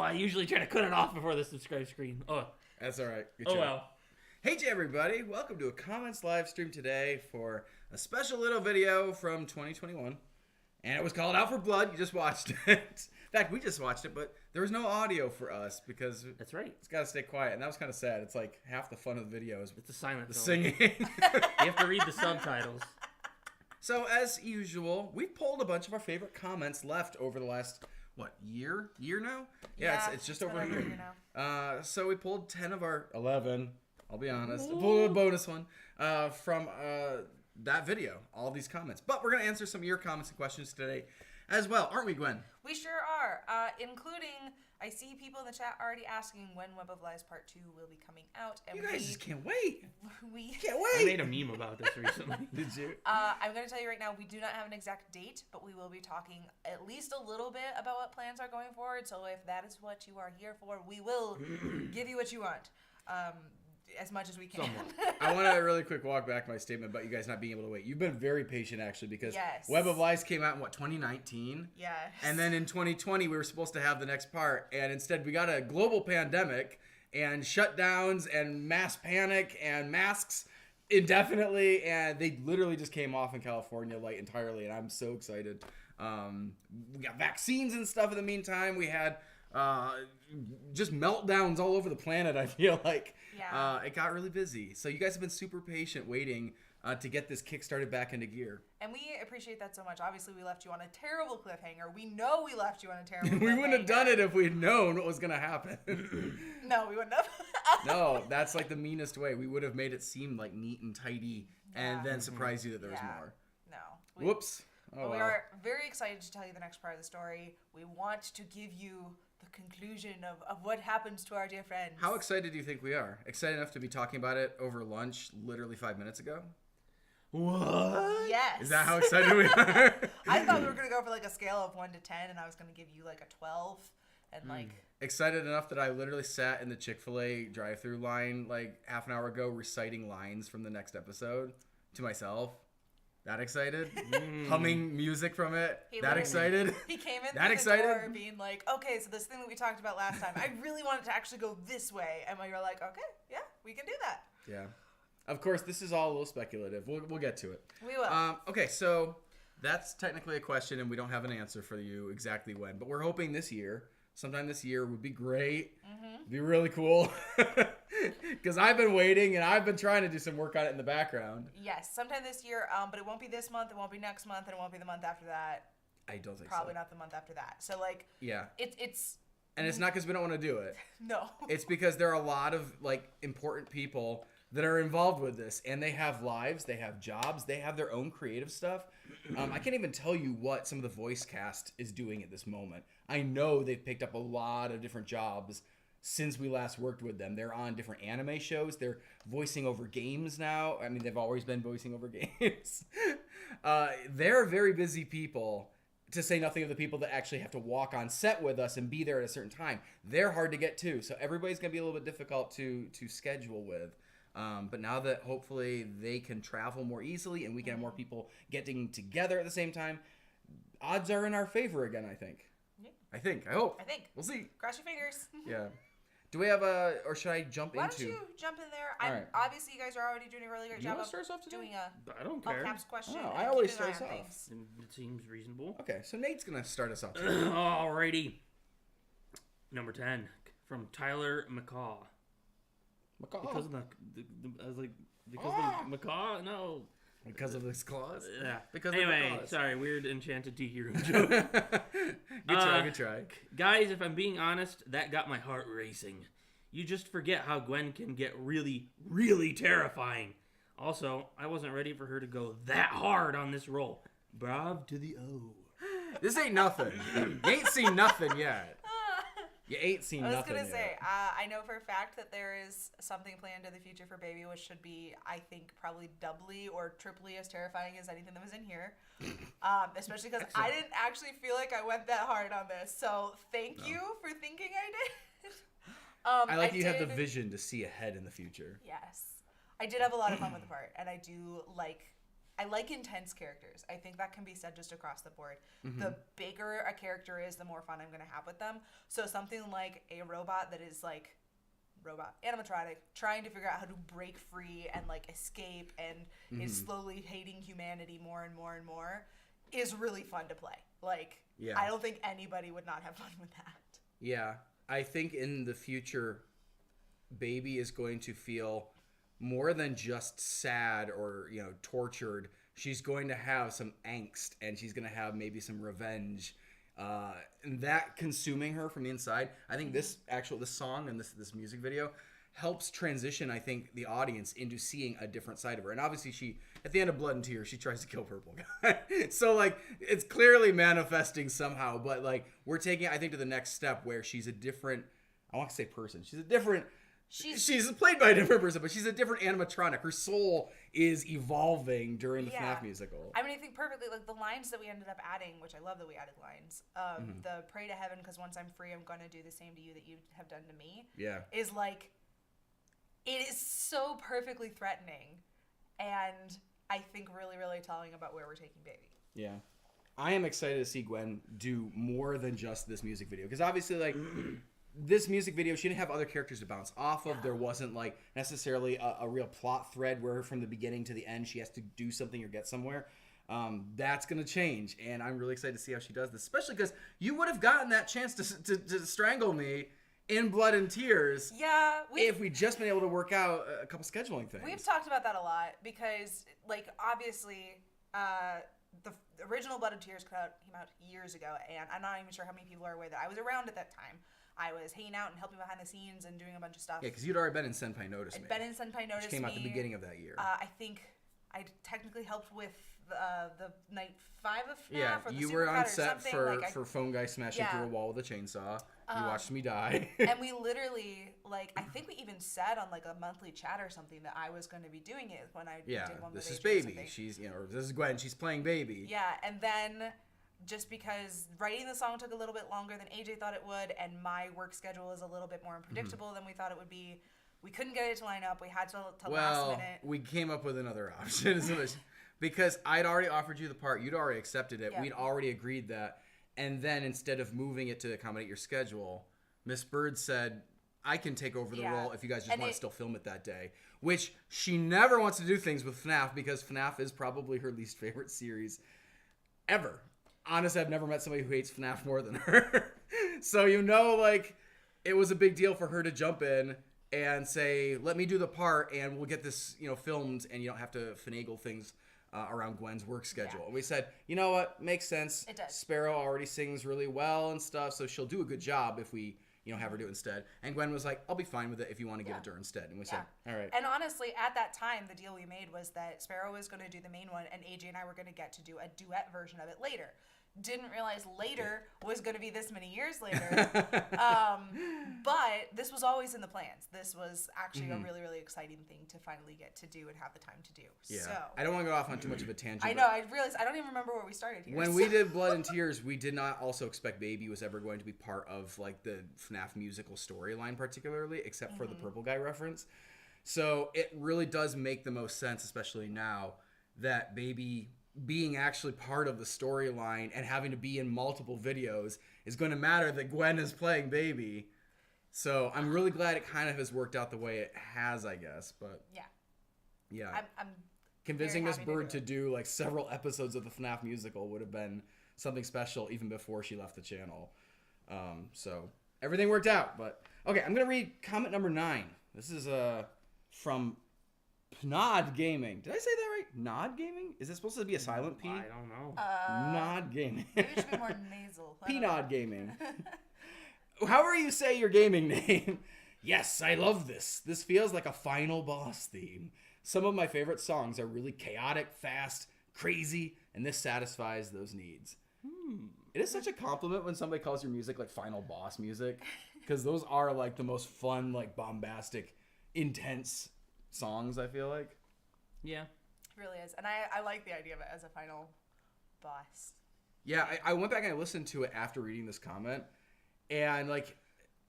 I usually try to cut it off before the subscribe screen. Oh, That's all right. Good oh job. well. Hey, everybody. Welcome to a comments live stream today for a special little video from 2021. And it was called Out for Blood. You just watched it. In fact, we just watched it, but there was no audio for us because That's right. it's got to stay quiet. And that was kind of sad. It's like half the fun of the video is It's a silent the film. singing. You have to read the subtitles. So, as usual, we've pulled a bunch of our favorite comments left over the last, year now? Yeah, it's just over a year. So we pulled 10 of our 11, I'll be honest. Ooh. Pulled a bonus one from that video, all these comments. But we're going to answer some of your comments and questions today as well, aren't we, Gwen? We sure are, including, I see people in the chat already asking when Web of Lies Part 2 will be coming out. And You guys just can't wait. We Can't I wait. made a meme about this recently. Did you? I'm going to tell you right now, we do not have an exact date, but we will be talking at least a little bit about what plans are going forward. So if that is what you are here for, we will give you what you want. As much as we can. I want to really quick walk back my statement about you guys not being able to wait. You've been very patient, actually, because Yes. Web of Lies came out in, 2019? Yes. And then in 2020, we were supposed to have the next part. And instead, we got a global pandemic and shutdowns and mass panic and masks indefinitely. And they literally just came off in California, entirely. And I'm so excited. We got vaccines and stuff in the meantime. We had just meltdowns all over the planet, I feel like. Yeah. It got really busy. So you guys have been super patient waiting to get this kickstarted back into gear. And we appreciate that so much. Obviously, we left you on a terrible cliffhanger. We know we left you on a terrible cliffhanger. We wouldn't have done it if we'd known what was going to happen. No, we wouldn't have. No, that's like the meanest way. We would have made it seem like neat and tidy and Yeah. then surprise you that there was Yeah. more. No. Whoops. Oh, But we wow. are very excited to tell you the next part of the story. We want to give you the conclusion of what happens to our dear friends. How excited do you think we are? Excited enough to be talking about it over lunch literally 5 minutes ago? What? Yes. Is that how excited we are? I thought we were going to go for like a scale of 1 to 10, and I was going to give you like a 12. And like... Excited enough that I literally sat in the Chick-fil-A drive-thru line like half an hour ago reciting lines from the next episode to myself. That excited? Humming music from it. He That literally- excited? He came in That through excited? the door being like, okay, so this thing that we talked about last time, I really want it to actually go this way. And you're like, okay, yeah, we can do that. Yeah. Of course, this is all a little speculative. We'll get to it. We will. Okay, so that's technically a question, and we don't have an answer for you exactly when. But we're hoping this year, sometime this year, would be great. Be really cool. Because I've been waiting, and I've been trying to do some work on it in the background. Yes, sometime this year, but it won't be this month, it won't be next month, and it won't be the month after that. I don't think Probably so. not the month after that. So, like, Yeah. it's And it's not because we don't want to do it. no. It's because there are a lot of important people that are involved with this, and they have lives, they have jobs, they have their own creative stuff. I can't even tell you what some of the voice cast is doing at this moment. I know they've picked up a lot of different jobs since we last worked with them. They're on different anime shows. They're voicing over games now. I mean, they've always been voicing over games. They're very busy people, to say nothing of the people that actually have to walk on set with us and be there at a certain time. They're hard to get to, so everybody's going to be a little bit difficult to schedule with. But now that hopefully they can travel more easily and we can have more people getting together at the same time, odds are in our favor again, I think. Yeah. I hope. I think. We'll see. Cross your fingers. Yeah. Do we have or should I jump Why into? don't you jump in there? All right. Obviously, you guys are already doing a really great You job wanna of start us off today? doing I don't a care. caps question. Oh, and I always keeping an start eye us on off. things. It seems reasonable. Okay, so Nate's gonna start us off. Alrighty. Number 10 from Tyler McCaw. Because of the I was like, because of the macaw? No. Because of this clause. Yeah. Because anyway, of the clause. sorry, weird enchanted tea hero joke. Good try. Guys, if I'm being honest, that got my heart racing. You just forget how Gwen can get really, really terrifying. Also, I wasn't ready for her to go that hard on this roll. Brav to the O. This ain't nothing. You ain't seen nothing yet. You ain't seen I was nothing gonna say, yet. I know for a fact that there is something planned in the future for Baby, which should be, I think, probably doubly or triply as terrifying as anything that was in here. Especially because I didn't actually feel like I went that hard on this. So thank you for thinking I did. I like you have the vision to see ahead in the future. Yes. I did have a lot of fun with the part, and I do like I like intense characters. I think that can be said just across the board. The bigger a character is, the more fun I'm going to have with them. So something like a robot that is like animatronic, trying to figure out how to break free and like escape and is slowly hating humanity more and more and more is really fun to play. Like, Yeah. I don't think anybody would not have fun with that. Yeah, I think in the future, Baby is going to feel more than just sad or, you know, tortured. She's going to have some angst, and she's going to have maybe some revenge, and that consuming her from the inside. I think this song and this music video helps transition, I think, the audience into seeing a different side of her. And obviously she, at the end of Blood and Tears, she tries to kill Purple Guy. So, like, it's clearly manifesting somehow. But, like, we're taking, I think, to the next step where she's a different, I want to say person. She's a different, she's played by a different person, but she's a different animatronic. Her soul is evolving during the FNAF musical. I mean, I think perfectly, like, the lines that we ended up adding, which I love that we added lines, the pray to heaven, because once I'm free, I'm going to do the same to you that you have done to me. Yeah. Is, like, it is so perfectly threatening, and I think really, really telling about where we're taking Baby. Yeah. I am excited to see Gwen do more than just this music video. Because obviously, like, this music video, she didn't have other characters to bounce off of. There wasn't, like, necessarily a real plot thread where from the beginning to the end she has to do something or get somewhere. That's going to change. And I'm really excited to see how she does this. Especially because you would have gotten that chance to strangle me in Blood and Tears. Yeah. If we'd just been able to work out a couple scheduling things. We've talked about that a lot because, like, obviously, the original Blood and Tears came out years ago, and I'm not even sure how many people are aware that I was around at that time. I was hanging out and helping behind the scenes and doing a bunch of stuff. Yeah, because you'd already been in Senpai Notice Me. I'd been in Senpai Notice Me. Which came out at the beginning of that year. I think I technically helped with the night 5 of FNAF. Yeah, or the you Super were on Cut or set something. for Phone Guy smashing through a wall with a chainsaw. You watched me die. And we literally, like, I think we even said on, like, a monthly chat or something that I was going to be doing it when I did one with this is AJ or Baby. something. She's, you know, or this is Gwen. She's playing Baby. Yeah, and then just because writing the song took a little bit longer than AJ thought it would, and my work schedule is a little bit more unpredictable than we thought it would be, we couldn't get it to line up. We had to last minute. We came up with another option. Because I'd already offered you the part. You'd already accepted it. Yeah. We'd already agreed that. And then instead of moving it to accommodate your schedule, Miss Bird said, I can take over the role if you guys just want to still film it that day. Which she never wants to do things with FNAF because FNAF is probably her least favorite series ever. Honestly, I've never met somebody who hates FNAF more than her. So, you know, like, it was a big deal for her to jump in and say, let me do the part and we'll get this, you know, filmed and you don't have to finagle things around Gwen's work schedule. Yeah. And we said, you know what, makes sense. It does. Sparrow already sings really well and stuff, so she'll do a good job if we, you know, have her do it instead. And Gwen was like, I'll be fine with it if you want to give it to her instead. And we said, all right. And honestly, at that time, the deal we made was that Sparrow was going to do the main one, and AJ and I were going to get to do a duet version of it later. Didn't realize later was going to be this many years later. But this was always in the plans. This was actually a really, really exciting thing to finally get to do and have the time to do. Yeah. So, I don't want to go off on too much of a tangent. I know. I realized I don't even remember where we started here. When we did Blood and Tears, we did not also expect Baby was ever going to be part of, like, the FNAF musical storyline particularly, except for the Purple Guy reference. So it really does make the most sense, especially now, that Baby being actually part of the storyline and having to be in multiple videos is going to matter that Gwen is playing Baby. So I'm really glad it kind of has worked out the way it has, I guess. But yeah, I'm convincing very Miss happy to Bird do to do like several episodes of the FNAF musical would have been something special even before she left the channel. So everything worked out. But okay, I'm gonna read comment number 9. This is from Pnod Gaming. Did I say that right? Nod Gaming? Is it supposed to be a silent P? I don't know. Nod Gaming. Maybe it should be more nasal. Pnod Gaming. However you say your gaming name. Yes, I love this. This feels like a final boss theme. Some of my favorite songs are really chaotic, fast, crazy, and this satisfies those needs. It is such a compliment when somebody calls your music like final boss music, because those are like the most fun, like bombastic, intense songs, I feel like. Yeah. It really is. And I like the idea of it as a final boss. Yeah, I went back and I listened to it after reading this comment, and like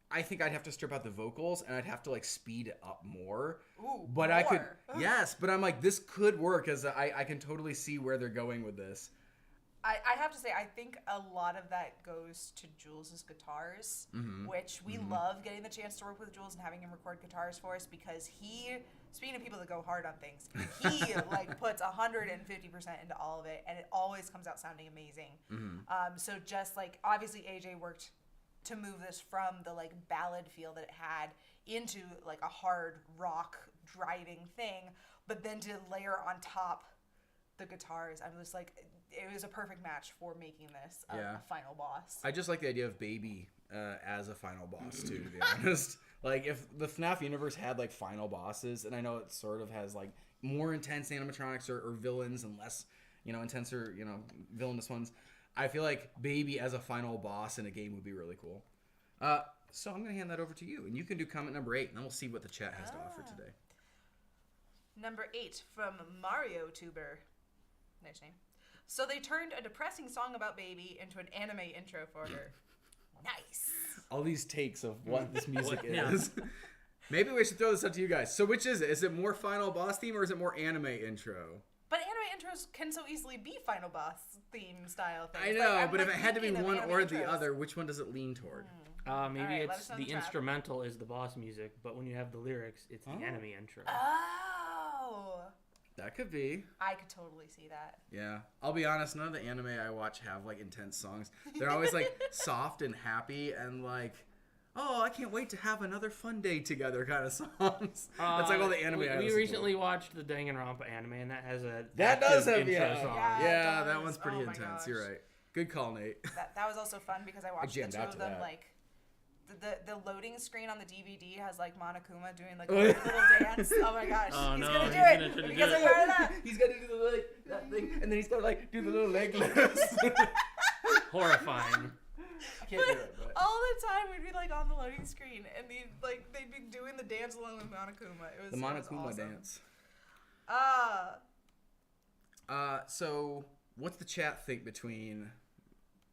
I think I'd have to strip out the vocals and I'd have to like speed it up more. Ooh, but more. I could, yes, but I'm like, this could work as I can totally see where they're going with this. I have to say, I think a lot of that goes to Jules' guitars, which we love getting the chance to work with Jules and having him record guitars for us because he, speaking of people that go hard on things, he like puts 150% into all of it and it always comes out sounding amazing. So just like, obviously AJ worked to move this from the like ballad feel that it had into like a hard rock driving thing, but then to layer on top the guitars, I'm just like, it was a perfect match for making this a final boss. I just like the idea of Baby as a final boss too, to be honest. Like if the FNAF universe had like final bosses, and I know it sort of has like more intense animatronics or villains and less, intenser, villainous ones. I feel like Baby as a final boss in a game would be really cool. So I'm going to hand that over to you, and you can do comment number 8, and then we'll see what the chat has to offer today. Number 8 from Mario Tuber. Nice name. So they turned a depressing song about Baby into an anime intro for her. Nice. All these takes of what this music is. Maybe we should throw this up to you guys. So which is it? Is it more final boss theme or is it more anime intro? But anime intros can so easily be final boss theme style things. I know, but if it had to be one or the other, which one does it lean toward? Maybe right, it's the instrumental is the boss music, but when you have the lyrics, it's the anime intro. Oh. That could be. I could totally see that. Yeah. I'll be honest, none of the anime I watch have like intense songs. They're always like soft and happy and like, oh, I can't wait to have another fun day together kind of songs. That's like all the anime I We listen recently to. watched the Danganronpa anime, and that has a That does have intro song. Yeah, it that does. one's pretty Oh my intense. gosh. You're right. Good call, Nate. That was also fun because I watched the jammed two out of to them that. like the loading screen on the DVD has like Monokuma doing like a little dance. Oh my gosh. Oh, he's no, gonna he's do gonna it. try to Because do I'm it. part of that. He's got to do the that thing, and then he's got to like do the little leg lifts. Horrifying. I can't do it. But. All the time we'd be like on the loading screen and they'd be doing the dance along with Monokuma. It was The it was Monokuma awesome. dance. So what's the chat think between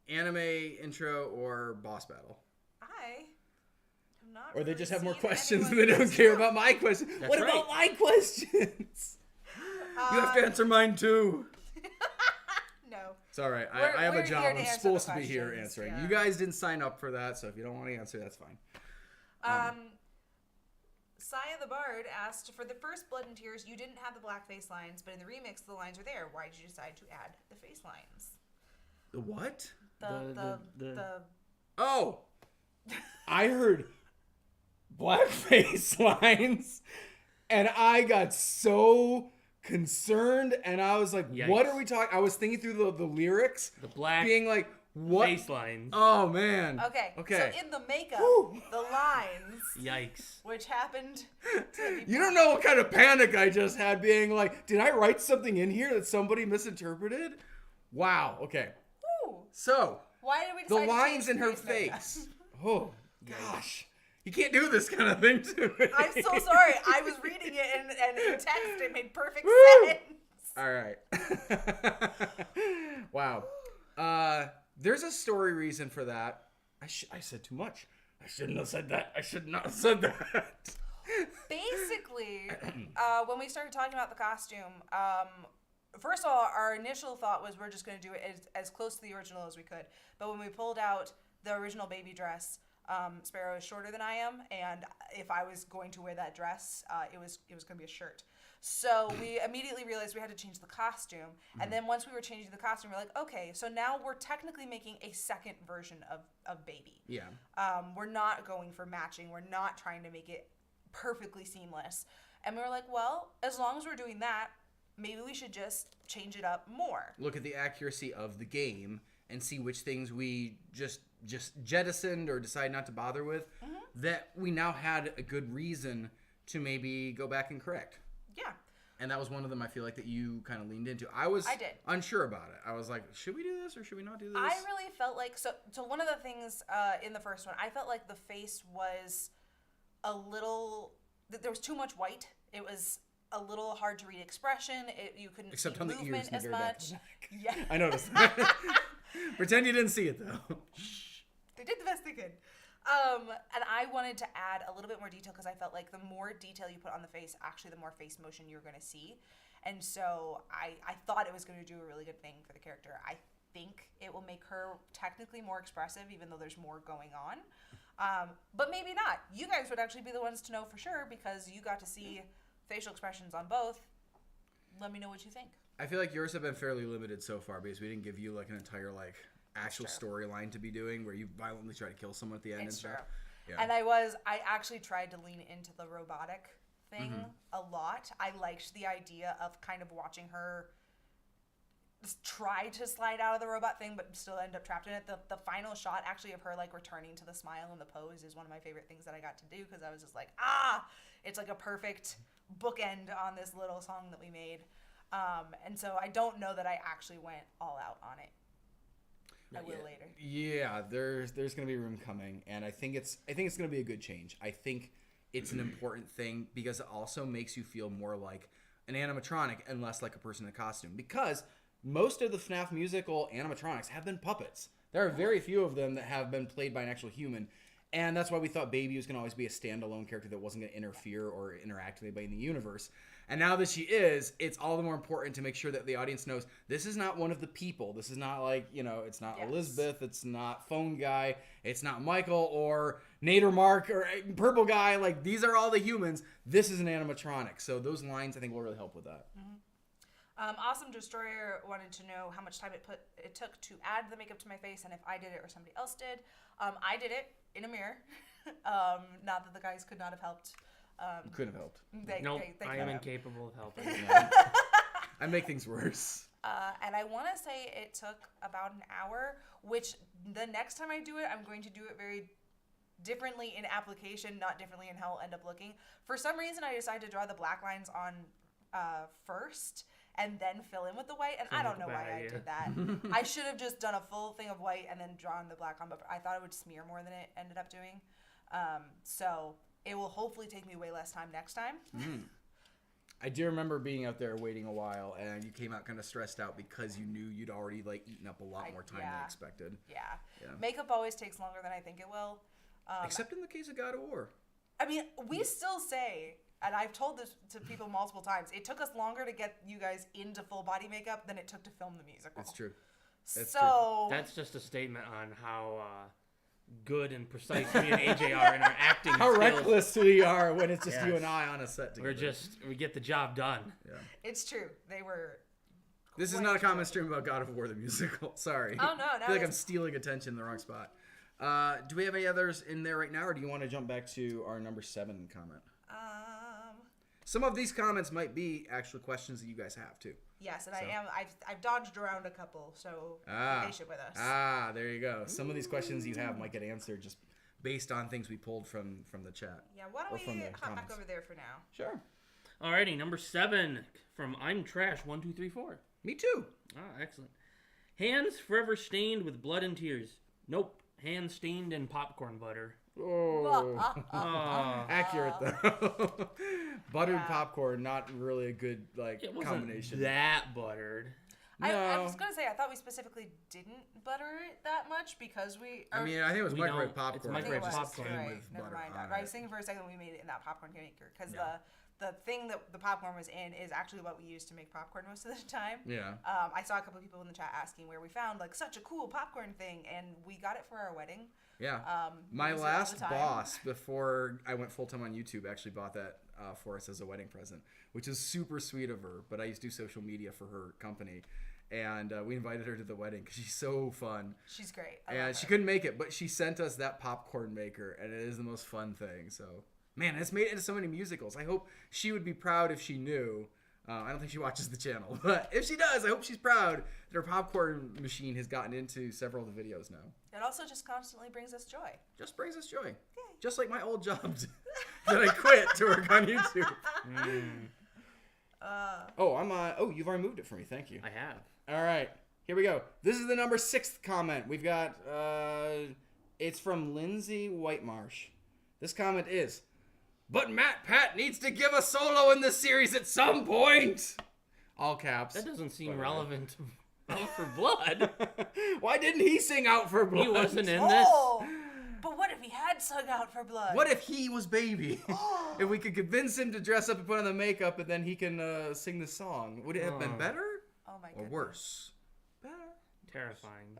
anime intro or boss battle? I have not. Or they really just have more seen questions and anyone they don't use care it. about my questions. That's What right. about my questions? You have to answer mine too. No. It's all right. We're I have a here job. to I'm answer supposed the to be here questions, answering. yeah. You guys didn't sign up for that, so if you don't want to answer, that's fine. Saya the Bard asked, for the first Blood and Tears, you didn't have the black face lines, but in the remix, the lines are there. Why did you decide to add the face lines? The what? The Oh! I heard blackface lines, and I got so concerned, and I was like, Yikes. what are we talking? I was thinking through the lyrics, The black being like, what? face lines. Oh, man. Okay. Okay. So in the makeup, Whew. the lines, Yikes. which happened to be You don't know what kind of panic I just had being like, did I write something in here that somebody misinterpreted? Wow. Okay. Ooh. So, Why did we the decide to lines change in her face makeup? face. Oh, gosh. You can't do this kind of thing to me. I'm so sorry. I was reading it and in text. It made perfect Woo! sense. All right. Wow. There's a story reason for that. I said too much. I shouldn't have said that. I should not have said that. Basically, when we started talking about the costume, first of all, our initial thought was we're just going to do it as close to the original as we could. But when we pulled out the original baby dress, Sparrow is shorter than I am, and if I was going to wear that dress, it was going to be a shirt. So we immediately realized we had to change the costume. And then once we were changing the costume, we're like, okay, so now we're technically making a second version of Baby. Yeah. We're not going for matching. We're not trying to make it perfectly seamless. And we were like, well, as long as we're doing that, maybe we should just change it up more. Look at the accuracy of the game and see which things we just jettisoned or decide not to bother with that we now had a good reason to maybe go back and correct. Yeah. And that was one of them I feel like that you kind of leaned into. I did. unsure about it. I was like, should we do this or should we not do this? I really felt like, so one of the things in the first one, I felt like the face was a little, there was too much white. It was a little hard to read expression. You couldn't Except see on the movement ears and the as very back of much. the neck. Yeah. I noticed. Pretend you didn't see it though. They did the best they could. And I wanted to add a little bit more detail because I felt like the more detail you put on the face, actually the more face motion you're going to see. And so I thought it was going to do a really good thing for the character. I think it will make her technically more expressive, even though there's more going on. But maybe not. You guys would actually be the ones to know for sure because you got to see facial expressions on both. Let me know what you think. I feel like yours have been fairly limited so far because we didn't give you like an entire like actual storyline to be doing where you violently try to kill someone at the end and stuff. Yeah. And I actually tried to lean into the robotic thing a lot. I liked the idea of kind of watching her try to slide out of the robot thing but still end up trapped in it. The final shot actually of her like returning to the smile and the pose is one of my favorite things that I got to do because I was just like, it's like a perfect bookend on this little song that we made. And so I don't know that I actually went all out on it. I will later. Yeah, there's going to be room coming, and I think it's going to be a good change. I think it's an important thing because it also makes you feel more like an animatronic and less like a person in a costume. Because most of the FNAF musical animatronics have been puppets. There are very few of them that have been played by an actual human, and that's why we thought Baby was going to always be a standalone character that wasn't going to interfere or interact with anybody in the universe. And now that she is, it's all the more important to make sure that the audience knows this is not one of the people. This is not like, it's not Elizabeth. It's not Phone Guy. It's not Michael or Nate or Mark or Purple Guy. Like, these are all the humans. This is an animatronic. So those lines, I think, will really help with that. Awesome Destroyer wanted to know how much time it took to add the makeup to my face and if I did it or somebody else did. I did it in a mirror. Not that the guys could not have helped. Couldn't have helped. I am incapable of helping. I make things worse. And I want to say it took about an hour, which the next time I do it, I'm going to do it very differently in application, not differently in how it'll end up looking. For some reason, I decided to draw the black lines on first and then fill in with the white, and I don't know why I did that. I should have just done a full thing of white and then drawn the black on, but I thought it would smear more than it ended up doing. So it will hopefully take me way less time next time. I do remember being out there waiting a while, and you came out kind of stressed out because you knew you'd already eaten up a lot more time than expected. Yeah. Makeup always takes longer than I think it will. Except in the case of God of War. I mean, we still say, and I've told this to people multiple times, it took us longer to get you guys into full body makeup than it took to film the musical. That's true. That's just a statement on how good and precise me and AJ are in our acting How skills. reckless we are when it's just you and I on a set together. We get the job done. Yeah. It's true. They were... This is not a comment stream about God of War the musical. Sorry. Oh, no. I feel like I'm stealing attention in the wrong spot. Do we have any others in there right now, or do you want to jump back to our number 7 comment? Some of these comments might be actual questions that you guys have, too. Yes, and I've dodged around a couple, so be patient with us. There you go. Some of these questions you have might get answered just based on things we pulled from the chat. Yeah, why don't we hop back over there for now? Sure. Alrighty, number 7 from I'm Trash 1234. Me too. Excellent. Hands forever stained with blood and tears. Nope. Hands stained in popcorn butter. Oh. Accurate though. Buttered popcorn, not really a good it wasn't combination. That buttered. No. I was gonna say I thought we specifically didn't butter it that much because we. I think it was microwave popcorn. It's microwave popcorn right. Never mind. I was thinking for a second we made it in that popcorn maker because the thing that the popcorn was in is actually what we use to make popcorn most of the time. Yeah. I saw a couple of people in the chat asking where we found like such a cool popcorn thing, and we got it for our wedding. Yeah. My last boss, before I went full time on YouTube, actually bought that for us as a wedding present, which is super sweet of her. But I used to do social media for her company, and we invited her to the wedding because she's so fun. She's great. And she couldn't make it, but she sent us that popcorn maker, and it is the most fun thing. So, man, it's made it into so many musicals. I hope she would be proud if she knew. I don't think she watches the channel, but if she does, I hope she's proud that her popcorn machine has gotten into several of the videos now. It also just constantly brings us joy. Just brings us joy. Yay. Just like my old job that I quit to work on YouTube. You've already moved it for me. Thank you. I have. All right. Here we go. This is the number 6th comment. We've got, it's from Lindsay Whitemarsh. This comment is, but Matt Pat needs to give a solo in this series at some point. All caps. That doesn't seem relevant to Out for Blood. Why didn't he sing Out for Blood? He wasn't in this. But what if he had sung out for blood? What if he was Baby? If we could convince him to dress up and put on the makeup, and then he can sing the song, would it have been better Oh my or goodness. worse? Better. Terrifying.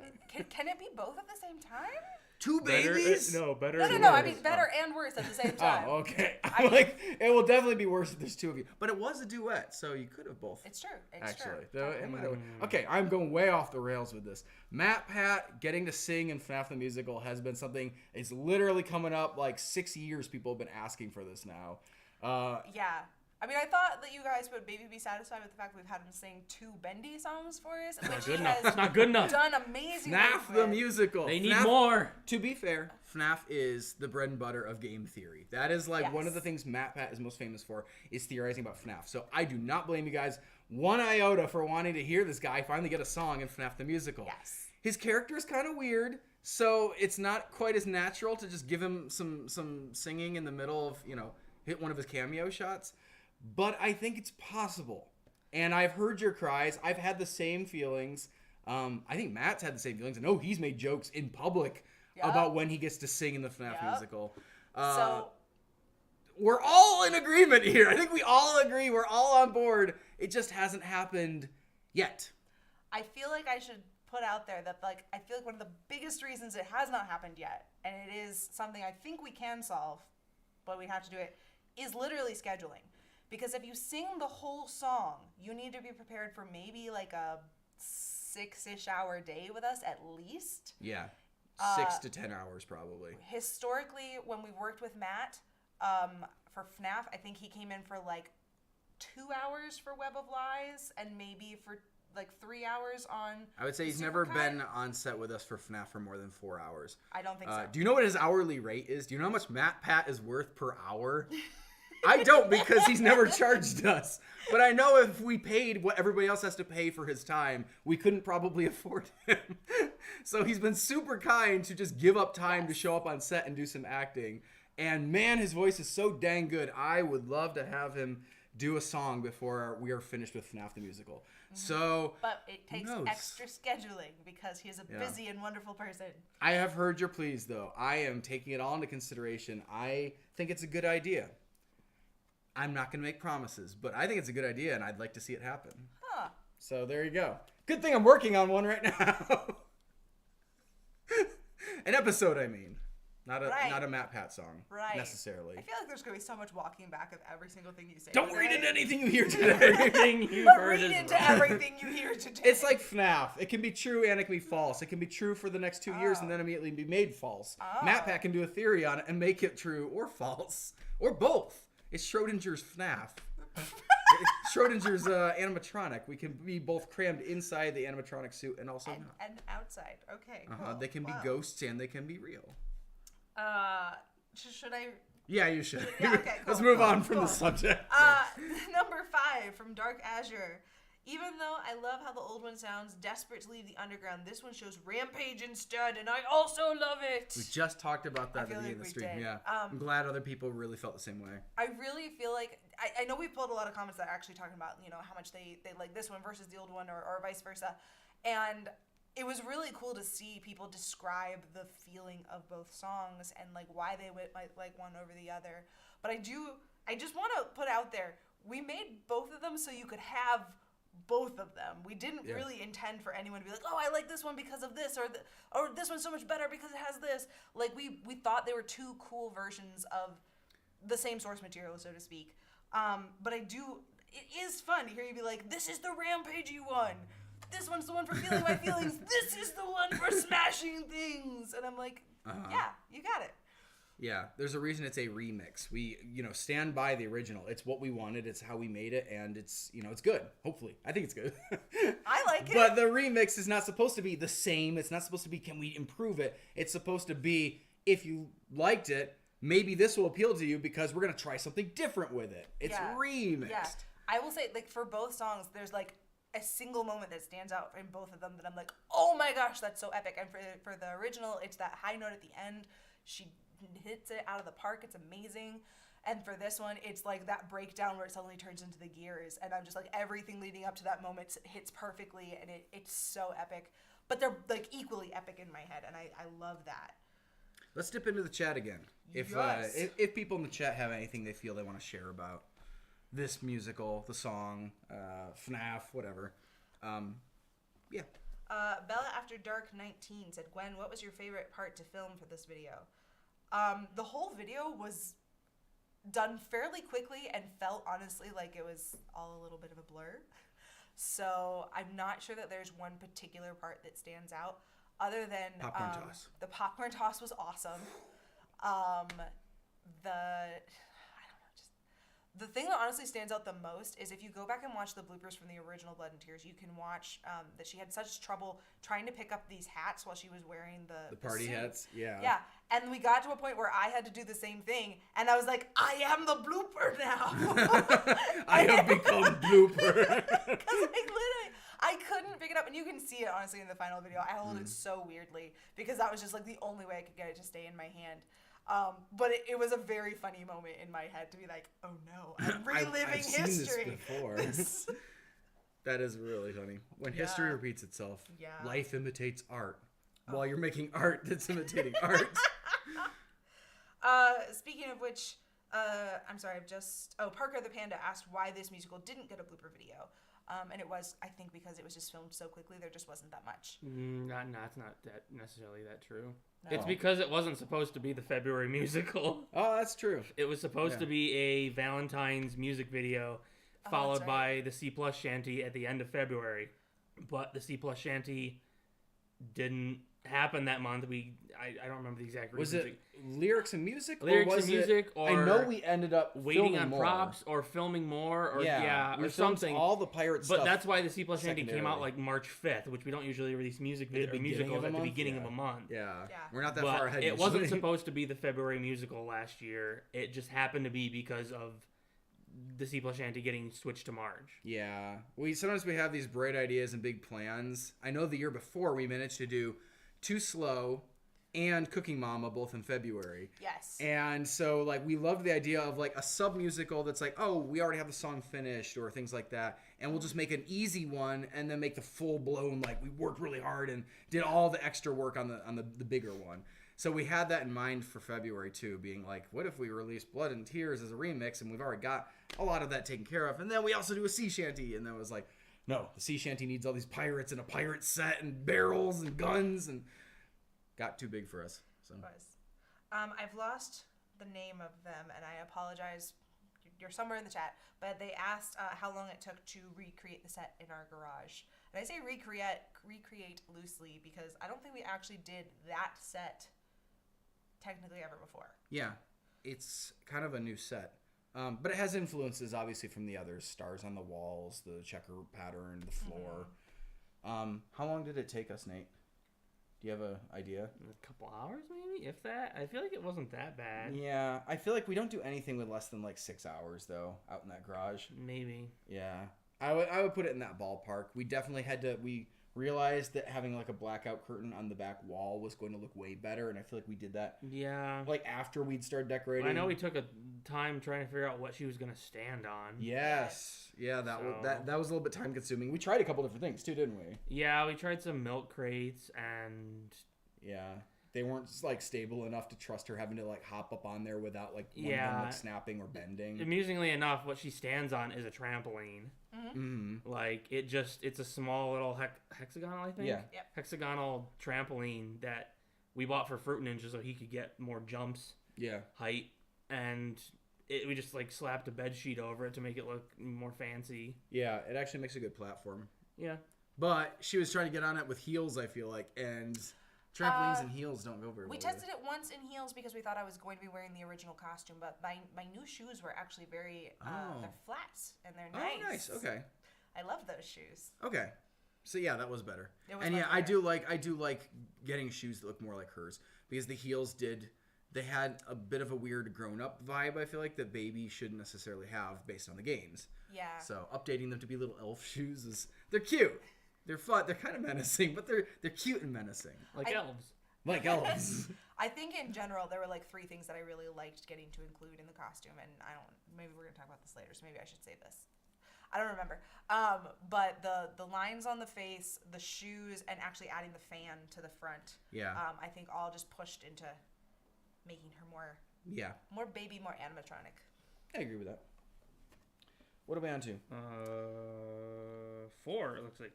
Can it be both at the same time? Two Better, babies? better. No, than I worse. mean better and worse at the same time. Oh, okay. I'm like, it will definitely be worse if there's two of you. But it was a duet, so you could have both. It's true. It's Actually. true. Okay, I'm going way off the rails with this. Matt Pat getting to sing in FNAF the Musical has been something, it's literally coming up like 6 years people have been asking for this now. Yeah. I mean, I thought that you guys would maybe be satisfied with the fact that we've had him sing 2 Bendy songs for us, which he has It's not good enough. done amazing. FNAF the Musical. They need FNAF, more. To be fair, FNAF is the bread and butter of game theory. That is like one of the things Matt Pat is most famous for, is theorizing about FNAF. So I do not blame you guys one iota for wanting to hear this guy finally get a song in FNAF the Musical. Yes. His character is kind of weird, so it's not quite as natural to just give him some singing in the middle of, hit one of his cameo shots. But I think it's possible. And I've heard your cries. I've had the same feelings. I think Matt's had the same feelings. I know he's made jokes in public about when he gets to sing in the FNAF musical. So we're all in agreement here. I think we all agree. We're all on board. It just hasn't happened yet. I feel like I should put out there that I feel like one of the biggest reasons it has not happened yet, and it is something I think we can solve, but we have to do it, is literally scheduling. Because if you sing the whole song, you need to be prepared for maybe like a 6-ish hour day with us at least. Yeah. 6 to 10 hours probably. Historically, when we worked with Matt for FNAF, I think he came in for like 2 hours for Web of Lies and maybe for like 3 hours on. I would say he's never been on set with us for FNAF for more than 4 hours. I don't think so. Do you know what his hourly rate is? Do you know how much Matt Pat is worth per hour? I don't, because he's never charged us. But I know if we paid what everybody else has to pay for his time, we couldn't probably afford him. So he's been super kind to just give up time to show up on set and do some acting. And man, his voice is so dang good. I would love to have him do a song before we are finished with FNAF the Musical. So, but it takes extra scheduling because he's a busy and wonderful person. I have heard your pleas, though. I am taking it all into consideration. I think it's a good idea. I'm not going to make promises, but I think it's a good idea, and I'd like to see it happen. Huh. So there you go. Good thing I'm working on one right now. An episode, I mean. Not a Matt Pat song, necessarily. I feel like there's going to be so much walking back of every single thing you say. Don't read into anything you hear today. Everything you've But heard read is into wrong. everything you hear today. It's like FNAF. It can be true and it can be false. It can be true for the next 2 years and then immediately be made false. Matt Pat can do a theory on it and make it true or false. Or both. It's Schrodinger's FNAF. Schrodinger's animatronic. We can be both crammed inside the animatronic suit and also not. And outside. Okay. Cool. They can be ghosts and they can be real. Should I? Yeah, you should. Yeah, okay, Let's cool, move cool, on from cool. the subject. Number 5 from Dark Azure. Even though I love how the old one sounds desperate to leave the underground, this one shows Rampage instead, and I also love it. We just talked about that at the feel beginning like of the we stream. did. Yeah. I'm glad other people really felt the same way. I really feel like I know we pulled a lot of comments that are actually talking about how much they like this one versus the old one or vice versa, and it was really cool to see people describe the feeling of both songs and like why they would like one over the other. But I just want to put out there, we made both of them so you could have both of them. We didn't really intend for anyone to be like, oh, I like this one because of this, or this one's so much better because it has this. Like we thought they were two cool versions of the same source material, so to speak. But it is fun to hear you be like, this is the Rampagey one. This one's the one for feeling my feelings. This is the one for smashing things. And I'm like, yeah, you got it. Yeah, there's a reason it's a remix. We, stand by the original. It's what we wanted. It's how we made it, and it's, it's good. Hopefully, I think it's good. I like it. But the remix is not supposed to be the same. It's not supposed to be, can we improve it? It's supposed to be, if you liked it, maybe this will appeal to you because we're gonna try something different with it. It's remixed. Yeah. I will say, like, for both songs, there's like a single moment that stands out in both of them that I'm like, oh my gosh, that's so epic. And for the original, it's that high note at the end. She hits it out of the park. It's amazing. And for this one, it's like that breakdown where it suddenly turns into the gears, and I'm just like, everything leading up to that moment hits perfectly, and it's so epic. But they're like equally epic in my head, and I love that. Let's dip into the chat again. If Yes. if people in the chat have anything they feel they want to share about this musical, the song, FNAF, whatever. Yeah. Bella After Dark 19 said, Gwen, what was your favorite part to film for this video? The whole video was done fairly quickly and felt honestly like it was all a little bit of a blur. So I'm not sure that there's one particular part that stands out other than Popcorn toss. The popcorn toss was awesome. The thing that honestly stands out the most is if you go back and watch the bloopers from the original Blood and Tears, you can watch that she had such trouble trying to pick up these hats while she was wearing the party suit. hats. Yeah. Yeah, and we got to a point where I had to do the same thing, and I was like, I am the blooper now. I have become blooper. Because I couldn't pick it up, and you can see it honestly in the final video. I held it so weirdly because that was just like the only way I could get it to stay in my hand. But it was a very funny moment in my head to be like, oh no, I'm reliving I've seen history. this before. That is really funny. When history repeats itself, life imitates art. While you're making art that's imitating art. Speaking of which, I'm sorry, Parker the Panda asked why this musical didn't get a blooper video. And it was, I think, because it was just filmed so quickly, there just wasn't that much. It's not that necessarily that true. No. It's because it wasn't supposed to be the February musical. Oh, that's true. It was supposed to be a Valentine's music video, followed by the C Plus Shanty at the end of February. But the C Plus Shanty didn't happen that month. I don't remember the exact reason. Was it lyrics and music? Lyrics or was and music, it, or I know we ended up waiting on more. props or filming more, or we or filmed something. all the pirate stuff. But that's why the C Plus Shanty came out secondarily. like March 5th, which we don't usually release beginning musicals of a at the month? beginning Yeah. of a month. Yeah. Yeah. We're not that But far ahead. it wasn't usually. supposed to be the February musical last year. It just happened to be because of the C Plus Shanty getting switched to March. Yeah. Sometimes we have these bright ideas and big plans. I know the year before we managed to do Too Slow and Cooking Mama both in February. Yes. And so like we loved the idea of like a sub musical that's like, oh, we already have the song finished or things like that, and we'll just make an easy one and then make the full blown, like we worked really hard and did all the extra work on the bigger one. So we had that in mind for February too, being like, what if we release Blood and Tears as a remix, and we've already got a lot of that taken care of, and then we also do a sea shanty, and then it was like, no, the sea shanty needs all these pirates and a pirate set and barrels and guns, and got too big for us. So. It was. I've lost the name of them, and I apologize. You're somewhere in the chat, but they asked how long it took to recreate the set in our garage. And I say recreate loosely because I don't think we actually did that set technically ever before. Yeah, it's kind of a new set. But it has influences, obviously, from the others. Stars on the walls, the checker pattern, the floor. How long did it take us, Nate? Do you have an idea? A couple hours, maybe, if that. I feel like it wasn't that bad. Yeah, I feel like we don't do anything with less than like 6 hours, though, out in that garage. Maybe. Yeah, I would put it in that ballpark. We definitely had to. We realized that having like a blackout curtain on the back wall was going to look way better, and I feel like we did that. Yeah. Like after we'd started decorating. I know we took a time trying to figure out what she was gonna stand on. Yes. Yeah, that was a little bit time consuming. We tried a couple different things too, didn't we? Yeah, we tried some milk crates, and yeah, they weren't like stable enough to trust her having to like hop up on there without like one of them like snapping or bending. Amusingly enough, what she stands on is a trampoline. Mm-hmm. Like it's a small little hexagonal, I think. Yeah. Yep. Hexagonal trampoline that we bought for Fruit Ninja so he could get more jumps. Yeah. Height, and we just like slapped a bed sheet over it to make it look more fancy. Yeah, it actually makes a good platform. Yeah. But she was trying to get on it with heels, I feel like, and trampolines and heels don't go very well. We tested it once in heels because we thought I was going to be wearing the original costume, but my new shoes were actually very they're flats and they're nice. Oh, nice. Okay. I love those shoes. Okay. So yeah, that was better. It was and much yeah, I better. do like getting shoes that look more like hers because the heels they had a bit of a weird grown-up vibe, I feel like, that Baby shouldn't necessarily have based on the games. Yeah. So updating them to be little elf shoes they're cute. They're fun. They're kind of menacing, but they're cute and menacing. Like elves. Like elves. I think in general there were like 3 things that I really liked getting to include in the costume, and maybe we're gonna talk about this later, so maybe I should say this. I don't remember. But the lines on the face, the shoes, and actually adding the fan to the front. Yeah. I think all just pushed into making her more baby, more animatronic. I agree with that. What are we on to? 4, it looks like.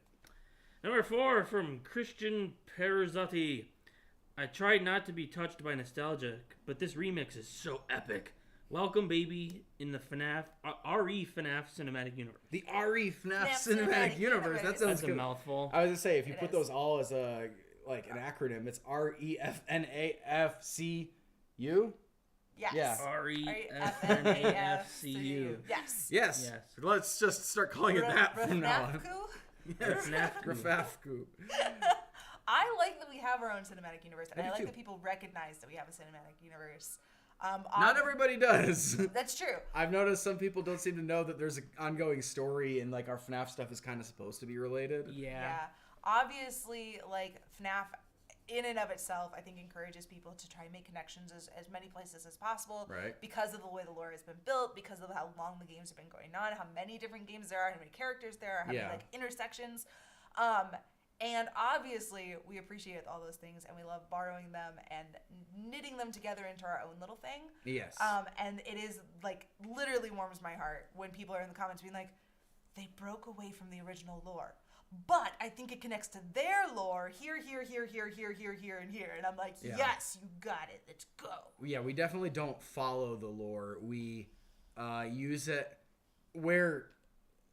Number 4 from Christian Perazzotti. I tried not to be touched by nostalgia, but this remix is so epic. Welcome, baby, in the FNAF, RE FNAF cinematic universe. The RE FNAF FNAF cinematic universe. That sounds That's good. a mouthful. I was gonna say, if you It put is. those all as a like an acronym, it's REFNAFCU. Yes. Yeah. REFNAFCU. Yes. Yes. Yes. Let's just start calling it that from now on. Rafnafku? Yes. Rafnafku. Rafnafku. I like that we have our own cinematic universe, and I I do like too. that people recognize that we have a cinematic universe. Not everybody does. That's true. I've noticed some people don't seem to know that there's an ongoing story and like our FNAF stuff is kind of supposed to be related. Yeah. Obviously, like FNAF in and of itself, I think encourages people to try and make connections as many places as possible. Right. Because of the way the lore has been built, because of how long the games have been going on, how many different games there are, how many characters there are, how many like intersections. And obviously, we appreciate all those things, and we love borrowing them and knitting them together into our own little thing. Yes. And it is, like, literally warms my heart when people are in the comments being like, they broke away from the original lore. But I think it connects to their lore here, and here. And I'm like, Yeah. yes, you got it. Let's go. Yeah, we definitely don't follow the lore. We use it where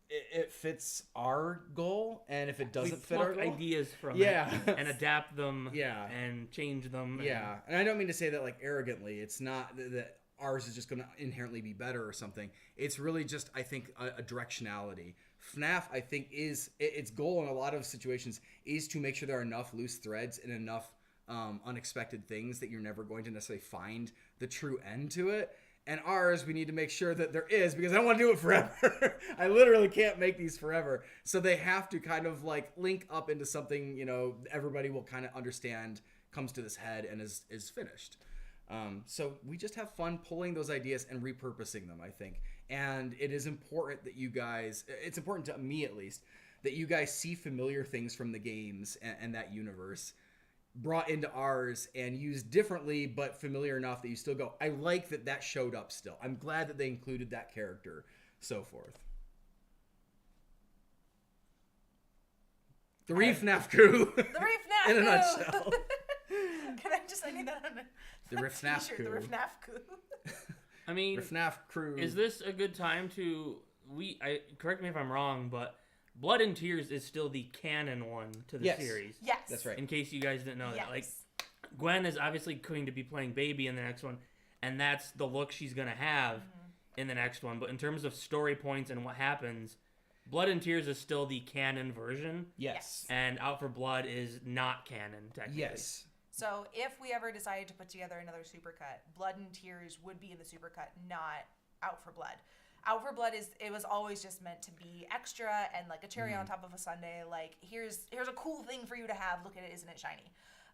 it fits our goal, and if it doesn't We fit our pluck goal, ideas from Yeah. it and adapt them Yeah. and change them. yeah. And I don't mean to say that like arrogantly. It's not that ours is just going to inherently be better or something. It's really just, I think, a directionality. FNAF, I think, is its goal in a lot of situations is to make sure there are enough loose threads and enough unexpected things that you're never going to necessarily find the true end to it. And ours, we need to make sure that there is, because I don't want to do it forever. I literally can't make these forever. So they have to kind of like link up into something, you know, everybody will kind of understand comes to this head and is finished. So we just have fun pulling those ideas and repurposing them, I think. And it is important that you guys, it's important to me at least, that you guys see familiar things from the games and that universe brought into ours and used differently, but familiar enough that you still go, I like that showed up still. I'm glad that they included that character, so forth. The FNAF crew. The Rafnafku. In a nutshell. I need that on The a Rafnaf t-shirt, crew. the Rafnafku. I mean, FNAF crew. is this a good time to correct me if I'm wrong, but Blood and Tears is still the canon one to the Yes. series. Yes. That's right. In case you guys didn't know Yes. that. Like, Gwen is obviously going to be playing Baby in the next one, and that's the look she's going to have in the next one. But in terms of story points and what happens, Blood and Tears is still the canon version, Yes. and Out for Blood is not canon, technically. Yes. So if we ever decided to put together another supercut, Blood and Tears would be in the supercut, not Out for Blood. Out for Blood was always just meant to be extra and like a cherry on top of a sundae. Like here's a cool thing for you to have. Look at it, isn't it shiny?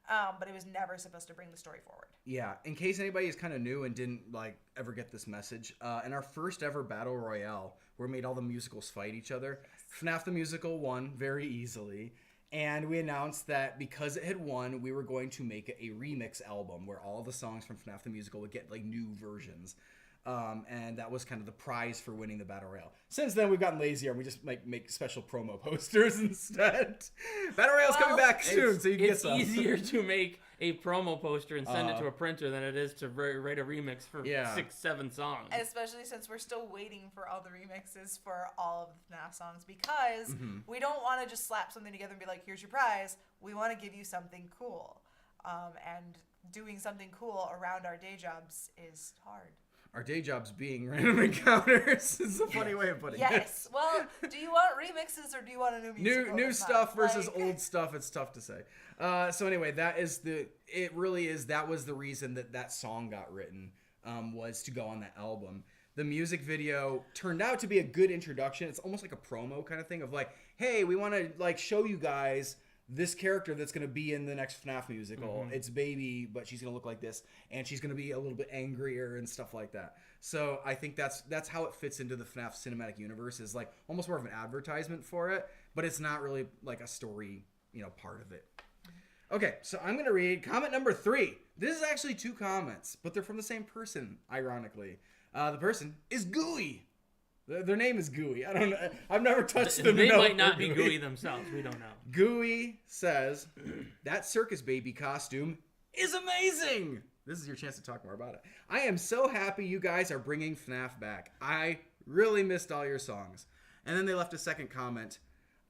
But it was never supposed to bring the story forward. Yeah, in case anybody is kind of new and didn't like ever get this message, in our first ever battle royale, where we made all the musicals fight each other, FNAF the Musical won very easily, and we announced that because it had won, we were going to make a remix album where all the songs from FNAF the Musical would get like new versions. And that was kind of the prize for winning the battle royale. Since then, we've gotten lazier and we just make special promo posters instead. Battle royale's coming back soon, so you can get some. It's easier to make a promo poster and send it to a printer than it is to write a remix for 6-7 songs. Especially since we're still waiting for all the remixes for all of the FNAF songs, because we don't want to just slap something together and be like, here's your prize. We want to give you something cool. And doing something cool around our day jobs is hard. Our day jobs being random encounters is a funny way of putting it. Yes. Well, do you want remixes or do you want a new musical? New this stuff month? versus old stuff. It's tough to say. So anyway, that was the reason that song got written, was to go on that album. The music video turned out to be a good introduction. It's almost like a promo kind of thing of like, hey, we want to like show you guys this character that's going to be in the next FNAF musical. It's Baby, but she's going to look like this, and she's going to be a little bit angrier and stuff like that. So I think that's how it fits into the FNAF cinematic universe, is like almost more of an advertisement for it, but it's not really like a story, part of it. Okay, so I'm going to read comment number 3. This is actually 2 comments, but they're from the same person, ironically. The person is Gooey. Their name is Gooey. I don't know. I've never touched them. They might not be gooey themselves. We don't know. Gooey says, that circus baby costume is amazing. This is your chance to talk more about it. I am so happy you guys are bringing FNAF back. I really missed all your songs. And then they left a second comment.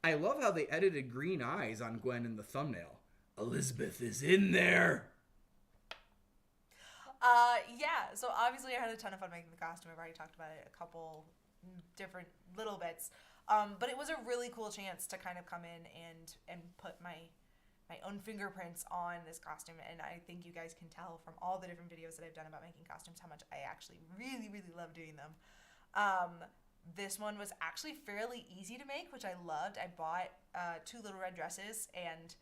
I love how they edited green eyes on Gwen in the thumbnail. Elizabeth is in there. Yeah, so obviously I had a ton of fun making the costume. I've already talked about it a couple different little bits. But it was a really cool chance to kind of come in and put my own fingerprints on this costume. And I think you guys can tell from all the different videos that I've done about making costumes how much I actually really, really love doing them. This one was actually fairly easy to make, which I loved. I bought 2 little red dresses and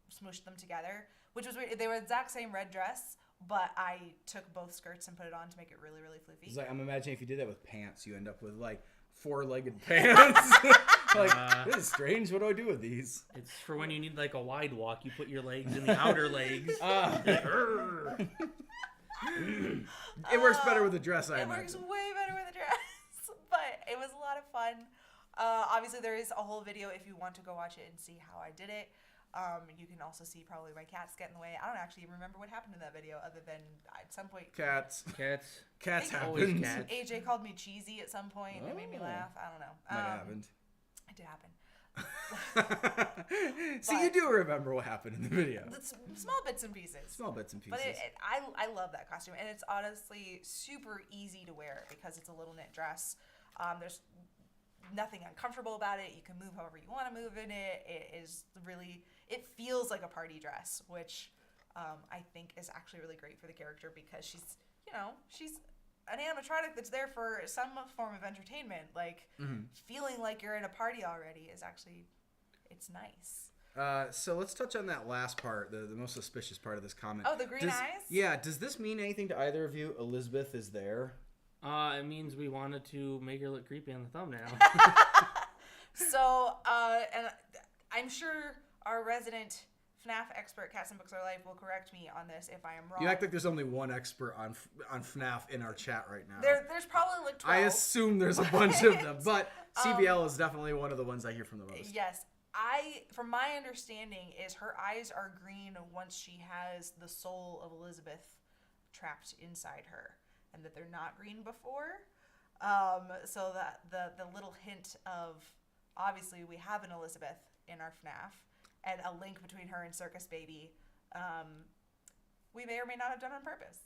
smooshed them together, which was weird. They were the exact same red dress, but I took both skirts and put it on to make it really, really floofy. It's like, I'm imagining if you did that with pants, you end up with like 4-legged pants. Like, this is strange. What do I do with these? It's for when you need like a wide walk. You put your legs in the outer legs. It works better with a dress, I It imagine. works way better with a dress, but it was a lot of fun. Obviously, there is a whole video if you want to go watch it and see how I did it. You can also see probably my cats get in the way. I don't actually remember what happened in that video other than at some point. Cats Always happen. cats. AJ called me cheesy at some point. And it made me laugh. I don't know. Might happened. It did happen. See, you do remember what happened in the video. It's small bits and pieces. Small bits and pieces. But I love that costume. And it's honestly super easy to wear because it's a little knit dress. There's nothing uncomfortable about it. You can move however you want to move in it. It feels like a party dress, which I think is actually really great for the character because she's an animatronic that's there for some form of entertainment. Like, feeling like you're in a party already is actually, it's nice. So let's touch on that last part, the most suspicious part of this comment. Oh, the green eyes? Yeah, does this mean anything to either of you? Elizabeth is there? It means we wanted to make her look creepy on the thumbnail. So, and I'm sure our resident FNAF expert, Cats and Books Are Life, will correct me on this if I am wrong. You act like there's only one expert on FNAF in our chat right now. There's probably like 12. I assume there's a bunch of them, but CBL is definitely one of the ones I hear from the most. Yes. From my understanding, is her eyes are green once she has the soul of Elizabeth trapped inside her, and that they're not green before. So that the little hint of, obviously we have an Elizabeth in our FNAF, and a link between her and Circus Baby, we may or may not have done on purpose.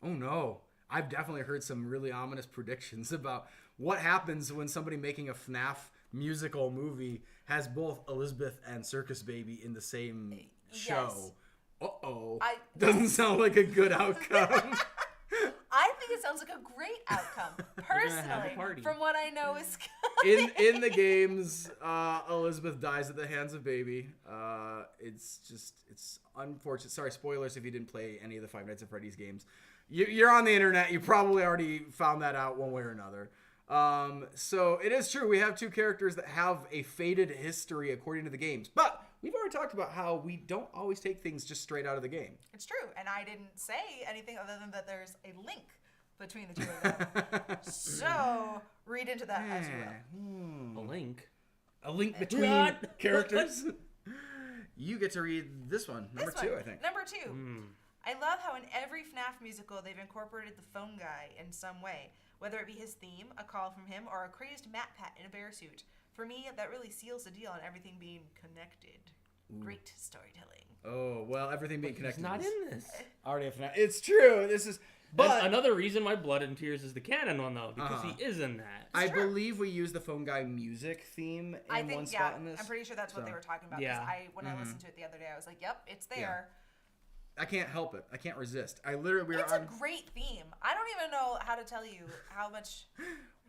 Oh no. I've definitely heard some really ominous predictions about what happens when somebody making a FNAF musical movie has both Elizabeth and Circus Baby in the same show. Yes. Uh-oh. Doesn't sound like a good outcome. I think it sounds like a great outcome, personally, from what I know is in the games, Elizabeth dies at the hands of Baby. It's unfortunate. Sorry, spoilers if you didn't play any of the Five Nights at Freddy's games. You're on the internet. You probably already found that out one way or another. So it is true. We have 2 characters that have a faded history according to the games. But we've already talked about how we don't always take things just straight out of the game. It's true. And I didn't say anything other than that there's a link between the 2 of them. So read into that as you will. A link? A link between characters? You get to read this one. Number 2, I think. Number 2. I love how in every FNAF musical they've incorporated the phone guy in some way. Whether it be his theme, a call from him, or a crazed MatPat in a bear suit. For me, that really seals the deal on everything being connected. Great storytelling. Oh, well, everything being connected. He's not in this. Already a FNAF. It's true. This is... But another reason why Blood and Tears is the canon one, though, because he is in that. I believe we used the phone guy music theme in one spot in this. I'm pretty sure that's what they were talking about. Yeah. When I listened to it the other day, I was like, yep, it's there. I can't help it. I can't resist. It's a great theme. I don't even know how to tell you how much...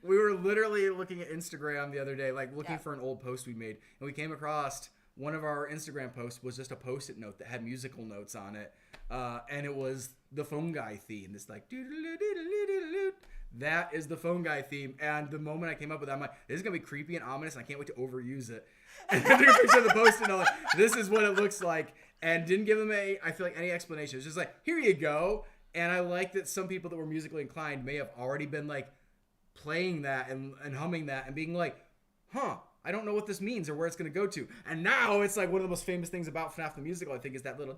We were literally looking at Instagram the other day, like looking for an old post we made, and we came across one of our Instagram posts was just a Post-it note that had musical notes on it, and it was the phone guy theme. This like doo-doo-doo-doo-doo-doo-doo. That is the phone guy theme, and the moment I came up with that, I'm like, this is gonna be creepy and ominous, and I can't wait to overuse it. And I took a picture of the Post-it note, like, this is what it looks like. and didn't give them any explanation. It's just like, here you go. And I like that some people that were musically inclined may have already been like playing that and humming that and being like, huh, I don't know what this means or where it's going to go to. And now it's like one of the most famous things about FNAF the musical, I think, is that little...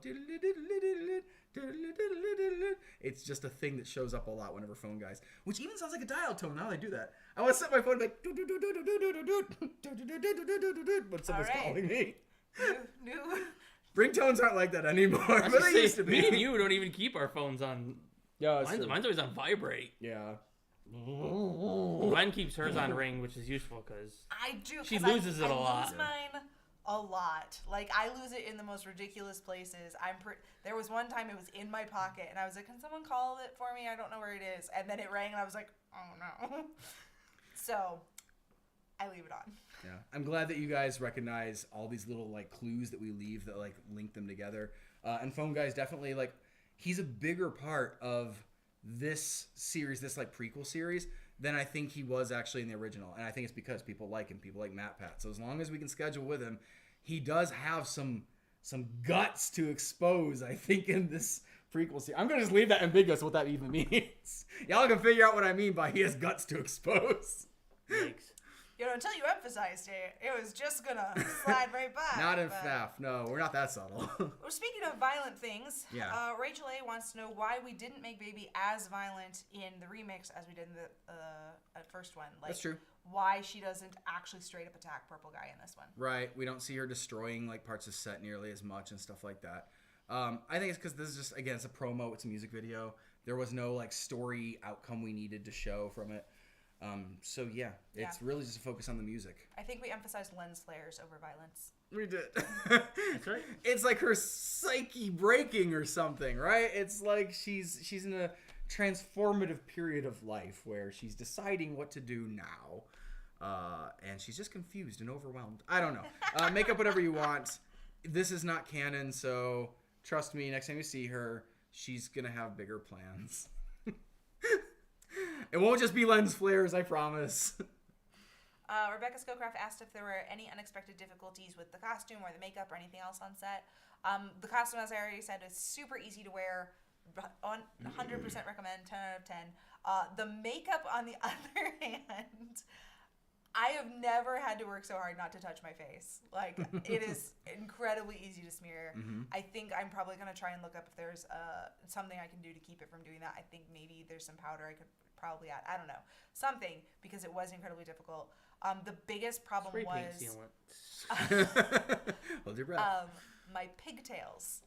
It's just a thing that shows up a lot whenever phone guys, which even sounds like a dial tone now they do that. I want to set my phone like when someone's calling me. New. Ringtones aren't like that anymore, but they used to be. Me and you don't even keep our phones on. Yeah, mine's always on vibrate. Yeah. Gwen keeps hers on ring, which is useful because I do. She loses it a I lot. lose mine a lot. Like I lose it in the most ridiculous places. There was one time it was in my pocket, and I was like, "Can someone call it for me? I don't know where it is." And then it rang, and I was like, "Oh no!" So I leave it on. Yeah, I'm glad that you guys recognize all these little like clues that we leave that like link them together. And Phone Guy's definitely like he's a bigger part of this series, this like prequel series, than I think he was actually in the original. And I think it's because people like him, people like Matt Pat. So as long as we can schedule with him, he does have some guts to expose, I think, in this prequel series. I'm gonna just leave that ambiguous what that even means. Y'all can figure out what I mean by he has guts to expose. Yikes. You know, until you emphasized it, it was just gonna slide right by. Not in but... FNAF. No, we're not that subtle. Well, speaking of violent things, Yeah. Rachel A wants to know why we didn't make Baby as violent in the remix as we did in the first one. Like, That's true. Why she doesn't actually straight up attack Purple Guy in this one. Right. We don't see her destroying like parts of set nearly as much and stuff like that. I think it's because this is just, again, it's a promo. It's a music video. There was no like story outcome we needed to show from it. So yeah, it's really just a focus on the music. I think we emphasized lens flares over violence. We did. That's right. It's like her psyche breaking or something, right? It's like she's in a transformative period of life where she's deciding what to do now. And she's just confused and overwhelmed. I don't know. Make up whatever you want. This is not canon, so trust me, next time you see her, she's going to have bigger plans. It won't just be lens flares, I promise. Rebecca Scowcraft asked if there were any unexpected difficulties with the costume or the makeup or anything else on set. The costume, as I already said, is super easy to wear. 100% recommend, 10 out of 10. The makeup, on the other hand, I have never had to work so hard not to touch my face. Like, it is incredibly easy to smear. Mm-hmm. I think I'm probably going to try and look up if there's something I can do to keep it from doing that. I think maybe there's some powder I could probably add. I don't know. Something, because it was incredibly difficult. The biggest problem Spray paint was sealant. Hold your breath. my pigtails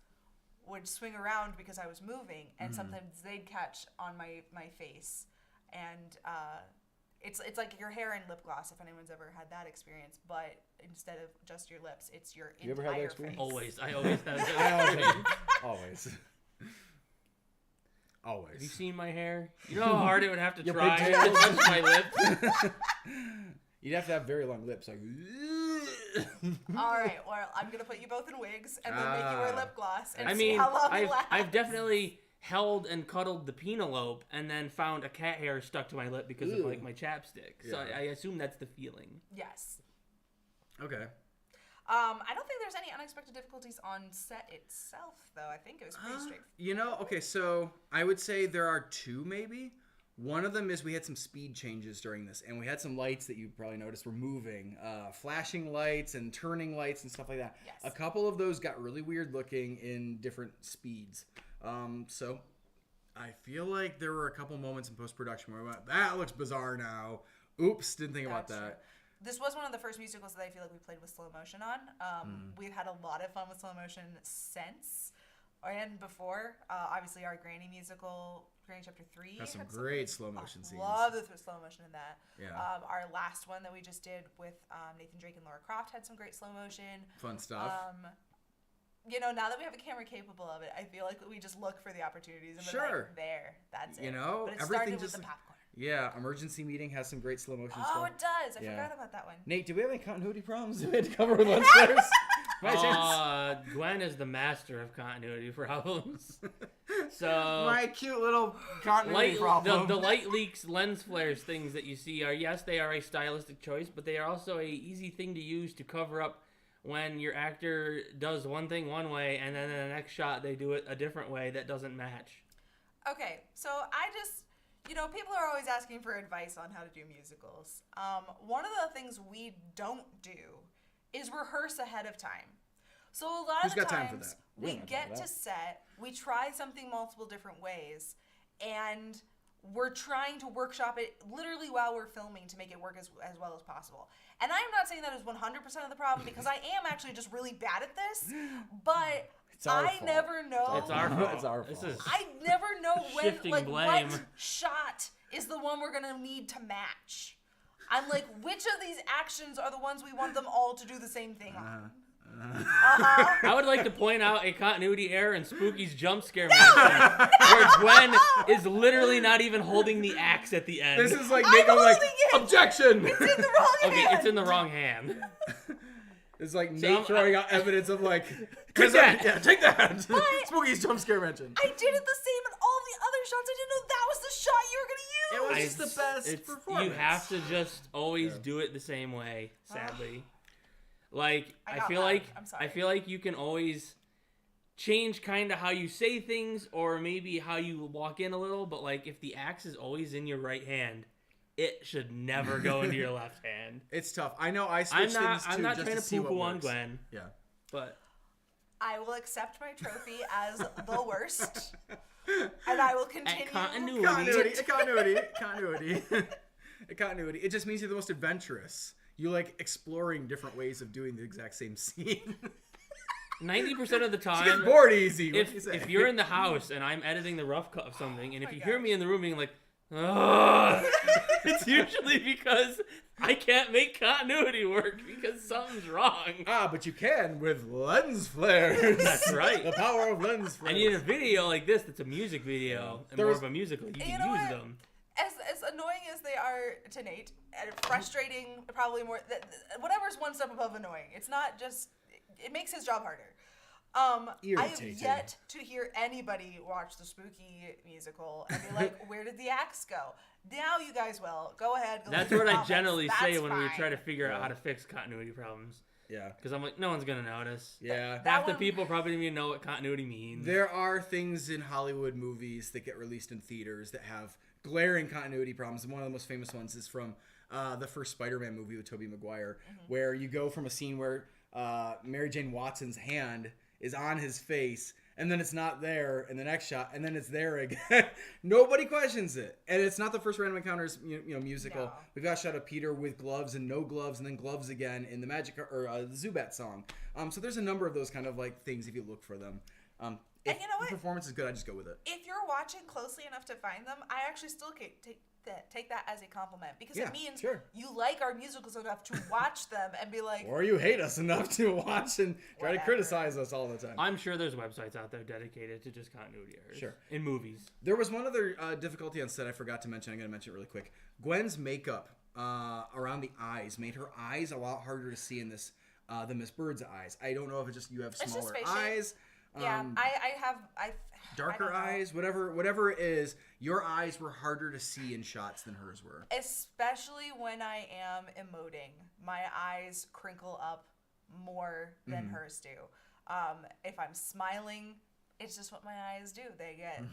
would swing around because I was moving, and sometimes they'd catch on my face. And it's like your hair and lip gloss, if anyone's ever had that experience, but instead of just your lips, it's your You ever entire had that experience? face. Always. I always have that. Always. Always. Have you seen my hair? You know how hard it would have to Your try to pigtails? touch my lips? You'd have to have very long lips. Like, All right, well, I'm gonna put you both in wigs and then make you wear lip gloss and I see mean, how long it I've lasts. definitely held and cuddled the penelope and then found a cat hair stuck to my lip because of like my chapstick. So Yeah. I assume that's the feeling. Yes. okay. I don't think there's any unexpected difficulties on set itself, though. I think it was pretty straightforward. You know, okay, so I would say there are two maybe. One of them is we had some speed changes during this, and we had some lights that you probably noticed were moving, flashing lights and turning lights and stuff like that. Yes. A couple of those got really weird looking in different speeds. So I feel like there were a couple moments in post-production where we went, that looks bizarre now. Oops, didn't think about That's that. true. This was one of the first musicals that I feel like we played with slow motion on. We've had a lot of fun with slow motion since and before. Obviously, our Granny musical, Granny Chapter 3. Has some had great slow motion scenes. Love the slow motion in that. Yeah. Our last one that we just did with Nathan Drake and Laura Croft had some great slow motion. Fun stuff. You know, now that we have a camera capable of it, I feel like we just look for the opportunities and we're Sure. like, there, that's it. You know, but it everything started with just the popcorn. Yeah, Emergency Meeting has some great slow motion Oh, stuff. it does. I Yeah. forgot about that one. Nate, do we have any continuity problems we had to cover with lens flares? By chance? Gwen is the master of continuity problems. So My cute little continuity problem. the light leaks, lens flares, things that you see are, yes, they are a stylistic choice, but they are also a easy thing to use to cover up when your actor does one thing one way and then in the next shot they do it a different way that doesn't match. Okay, so I just, people are always asking for advice on how to do musicals. One of the things we don't do is rehearse ahead of time. So a lot Who's of the got time for times that? We we don't have time get for to that. set, we try something multiple different ways, and we're trying to workshop it literally while we're filming to make it work as well as possible. And I'm not saying that is 100% of the problem because I am actually just really bad at this, but our I fault. never know. It's our fault. It's our This fault. is I never know when, Shifting like, blame. what shot is the one we're gonna need to match. I'm like, which of these actions are the ones we want them all to do the same thing on? I would like to point out a continuity error in Spooky's jump scare match where Gwen is literally not even holding the axe at the end. This is like I'm Nate going like, holding it. objection! It's in the wrong okay, hand. it's in the wrong hand. It's like So Nate I'm- throwing out evidence of like, Take that! Yeah, take that! Spooky's jump scare mention. I did it the same in all the other shots. I didn't know that was the shot you were gonna use. It was just the best It's- performance. You have to just always do it the same way, sadly. Like I I got feel mad. like I'm sorry. I feel like you can always change kind of how you say things or maybe how you walk in a little, but like if the axe is always in your right hand, it should never go into your left hand. It's tough. I know I switched things too I'm not just trying to to see what poo-poo on works. Gwen, Yeah. but I will accept my trophy as the worst, and I will continue. Continuity. Continuity. It just means you're the most adventurous. You like exploring different ways of doing the exact same scene. 90% of the She gets time, bored easy. What do you say? if you're in the house and I'm editing the rough cut of something, and if my you hear gosh. me in the room being like, ugh, it's usually because I can't make continuity work because something's wrong. But you can with lens flares. That's right. The power of lens flares. And in a video like this, that's a music video and There more was- of a musical, you can know use what? them. As annoying as they are to Nate, and frustrating, probably more. Whatever's one step above annoying. It's not just. It makes his job harder. I have Irritating. yet to hear anybody watch the Spooky musical and be like, "Where did the axe go?" Now you guys will go ahead. Go That's look what at I the comments. generally say That's when we fine. try to figure out how to fix continuity problems. Yeah. Because I'm like, no one's going to notice. Yeah. That Half the one- people probably don't even know what continuity means. There are things in Hollywood movies that get released in theaters that have glaring continuity problems. And one of the most famous ones is from the first Spider-Man movie with Tobey Maguire, where you go from a scene where Mary Jane Watson's hand is on his face, and then it's not there in the next shot, and then it's there again. Nobody questions it. And it's not the first Random Encounters musical. No. We've got a shot of Peter with gloves and no gloves, and then gloves again in the the Zubat song. So there's a number of those kind of like things if you look for them. If And you know what? the performance is good, I just go with it. If you're watching closely enough to find them, I actually still take that as a compliment because Yeah, it means sure. you like our musicals enough to watch them and be like, Or you hate us enough to watch and try to Whatever. criticize us all the time. I'm sure there's websites out there dedicated to just continuity errors. Sure. In movies. There was one other difficulty on set I forgot to mention. I'm going to mention it really quick. Gwen's makeup around the eyes made her eyes a lot harder to see in this than Miss Bird's eyes. I don't know if it's just you have just smaller face shape. eyes. yeah, I Darker don't know. eyes, whatever it is, your eyes were harder to see in shots than hers were. Especially when I am emoting, my eyes crinkle up more than Mm-hmm. hers do. If I'm smiling, it's just what my eyes do. They get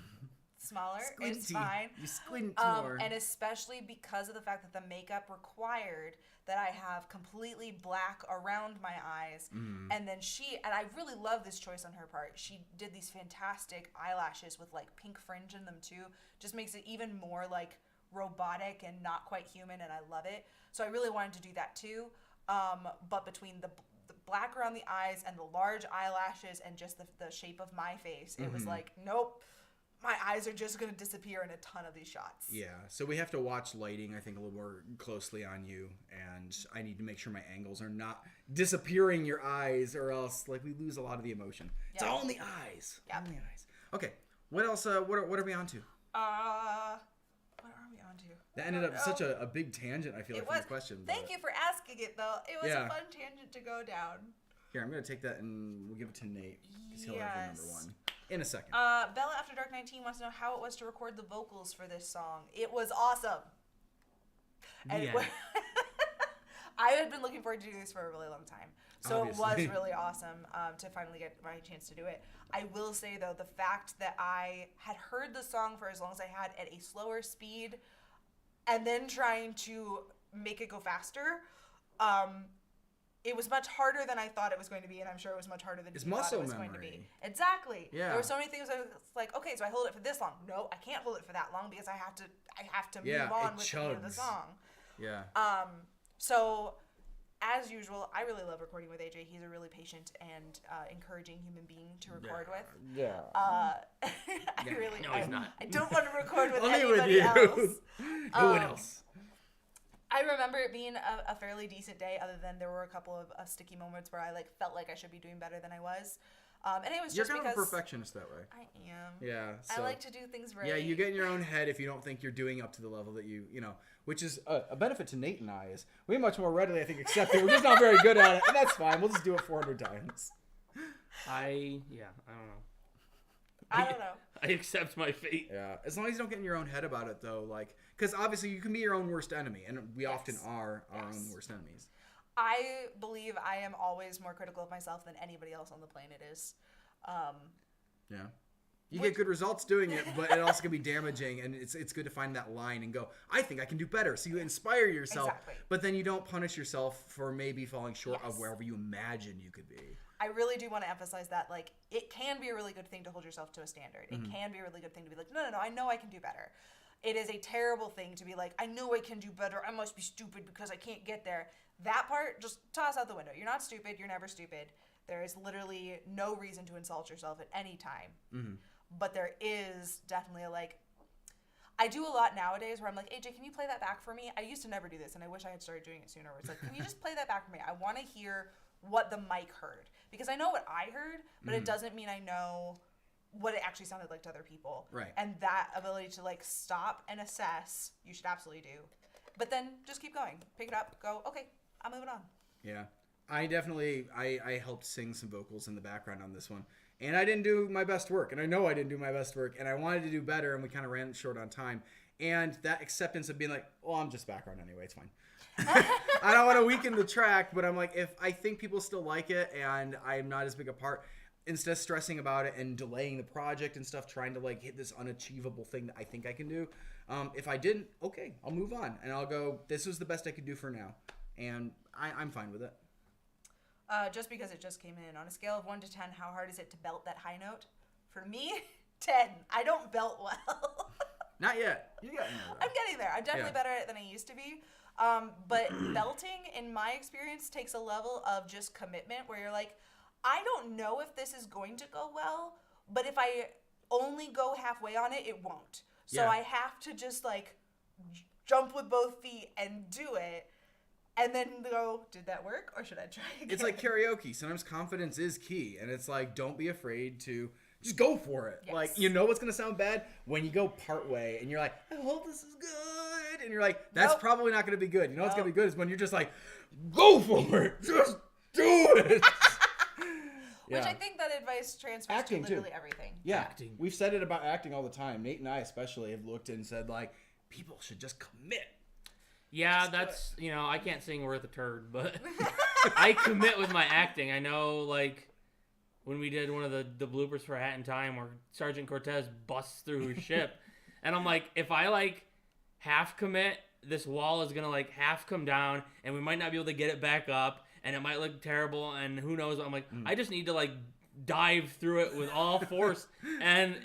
smaller. It's fine. You squint more. And especially because of the fact that the makeup required that I have completely black around my eyes. And then and I really love this choice on her part. She did these fantastic eyelashes with like pink fringe in them too. Just makes it even more like robotic and not quite human, and I love it. So I really wanted to do that too. But between the black around the eyes and the large eyelashes and just the shape of my face, it was like, nope. My eyes are just going to disappear in a ton of these shots. Yeah, so we have to watch lighting, I think, a little more closely on you, and I need to make sure my angles are not disappearing your eyes, or else like we lose a lot of the emotion. It's Yeah. all in the eyes. Yep. All in the eyes. Okay, what else? What are we on to? What are we on to? That ended up such a big tangent. I feel like from the question. Thank you for asking it, though. It was Yeah. a fun tangent to go down. Here, I'm gonna take that and we'll give it to Nate because he'll have the number Yes. one in a second. Bella After Dark 19 wants to know how it was to record the vocals for this song. It was awesome. And Yeah. I had been looking forward to doing this for a really long time. So Obviously. it was really awesome to finally get my chance to do it. I will say, though, the fact that I had heard the song for as long as I had at a slower speed and then trying to make it go faster, it was much harder than I thought it was going to be, and I'm sure it was much harder than It's you thought muscle it was going to be. memory. Exactly. Yeah. There were so many things I was like, okay, so I hold it for this long. No, I can't hold it for that long because I have to Yeah, move on it with the end of the chugs. song. Yeah. So, as usual, I really love recording with AJ. He's a really patient and encouraging human being to record with. Yeah. I really, No, he's not. I don't want to record with Only anybody with you. else. No one else. I remember it being a fairly decent day, other than there were a couple of sticky moments where I felt like I should be doing better than I was. And it was You're just kind because of a perfectionist that way. I am. Yeah. I So, like to do things right. yeah, you get in your own head if you don't think you're doing up to the level that you know, which is a benefit to Nate and I is we much more readily, I think, accept it. We're just not very good at it, and that's fine. We'll just do it 400 times. I don't know. I don't know. I accept my fate. Yeah, as long as you don't get in your own head about it, though, because obviously you can be your own worst enemy, and we often are our own worst enemies. I believe I am always more critical of myself than anybody else on the planet is. Yeah. You get good results doing it, but it also can be damaging, and it's good to find that line and go, I think I can do better. So you inspire yourself, Exactly. but then you don't punish yourself for maybe falling short of Yes. wherever you imagine you could be. I really do want to emphasize that, it can be a really good thing to hold yourself to a standard. It can be a really good thing to be like, no, I know I can do better. It is a terrible thing to be like, I know I can do better. I must be stupid because I can't get there. That part, just toss out the window. You're not stupid. You're never stupid. There is literally no reason to insult yourself at any time. But there is definitely I do a lot nowadays where I'm like, AJ, can you play that back for me? I used to never do this, and I wish I had started doing it sooner. Where it's like, can you just play that back for me? I want to hear what the mic heard. Because I know what I heard, but it doesn't mean I know what it actually sounded like to other people. Right. And that ability to stop and assess, you should absolutely do. But then just keep going. Pick it up, go, okay, I'm moving on. Yeah. I definitely, I helped sing some vocals in the background on this one. And I didn't do my best work. And I know I didn't do my best work. And I wanted to do better, and we kind of ran short on time. And that acceptance of being like, well, I'm just background anyway. It's fine. I don't want to weaken the track, but I'm like, if I think people still like it and I'm not as big a part, instead of stressing about it and delaying the project and stuff, trying to hit this unachievable thing that I think I can do, if I didn't, okay, I'll move on. And I'll go, this was the best I could do for now. And I'm fine with it. Just because it just came in. On a scale of 1 to 10, how hard is it to belt that high note? For me, 10. I don't belt well. Not yet. You got there. I'm getting there. I'm definitely better at it than I used to be. But belting, in my experience, takes a level of just commitment where you're like, I don't know if this is going to go well, but if I only go halfway on it, it won't. So Yeah. I have to just jump with both feet and do it. And then go, did that work or should I try again? It's like karaoke. Sometimes confidence is key. And it's like, don't be afraid to just go for it. Yes. You know what's going to sound bad? When you go part way and you're like, I hope this is good. And you're like, that's Nope. probably not going to be good. You know what's going to Nope. be good is when you're just like, go for it. Just do it. Which I think that advice transfers Acting, to too. literally everything. Yeah. Acting. We've said it about acting all the time. Nate and I especially have looked and said, people should just commit. Yeah, that's, I can't sing worth a turd, but I commit with my acting. I know, when we did one of the bloopers for Hat in Time where Sergeant Cortez busts through his ship, and I'm like, if I, half commit, this wall is going to, half come down, and we might not be able to get it back up, and it might look terrible, and who knows. I'm like, I just need to, dive through it with all force, and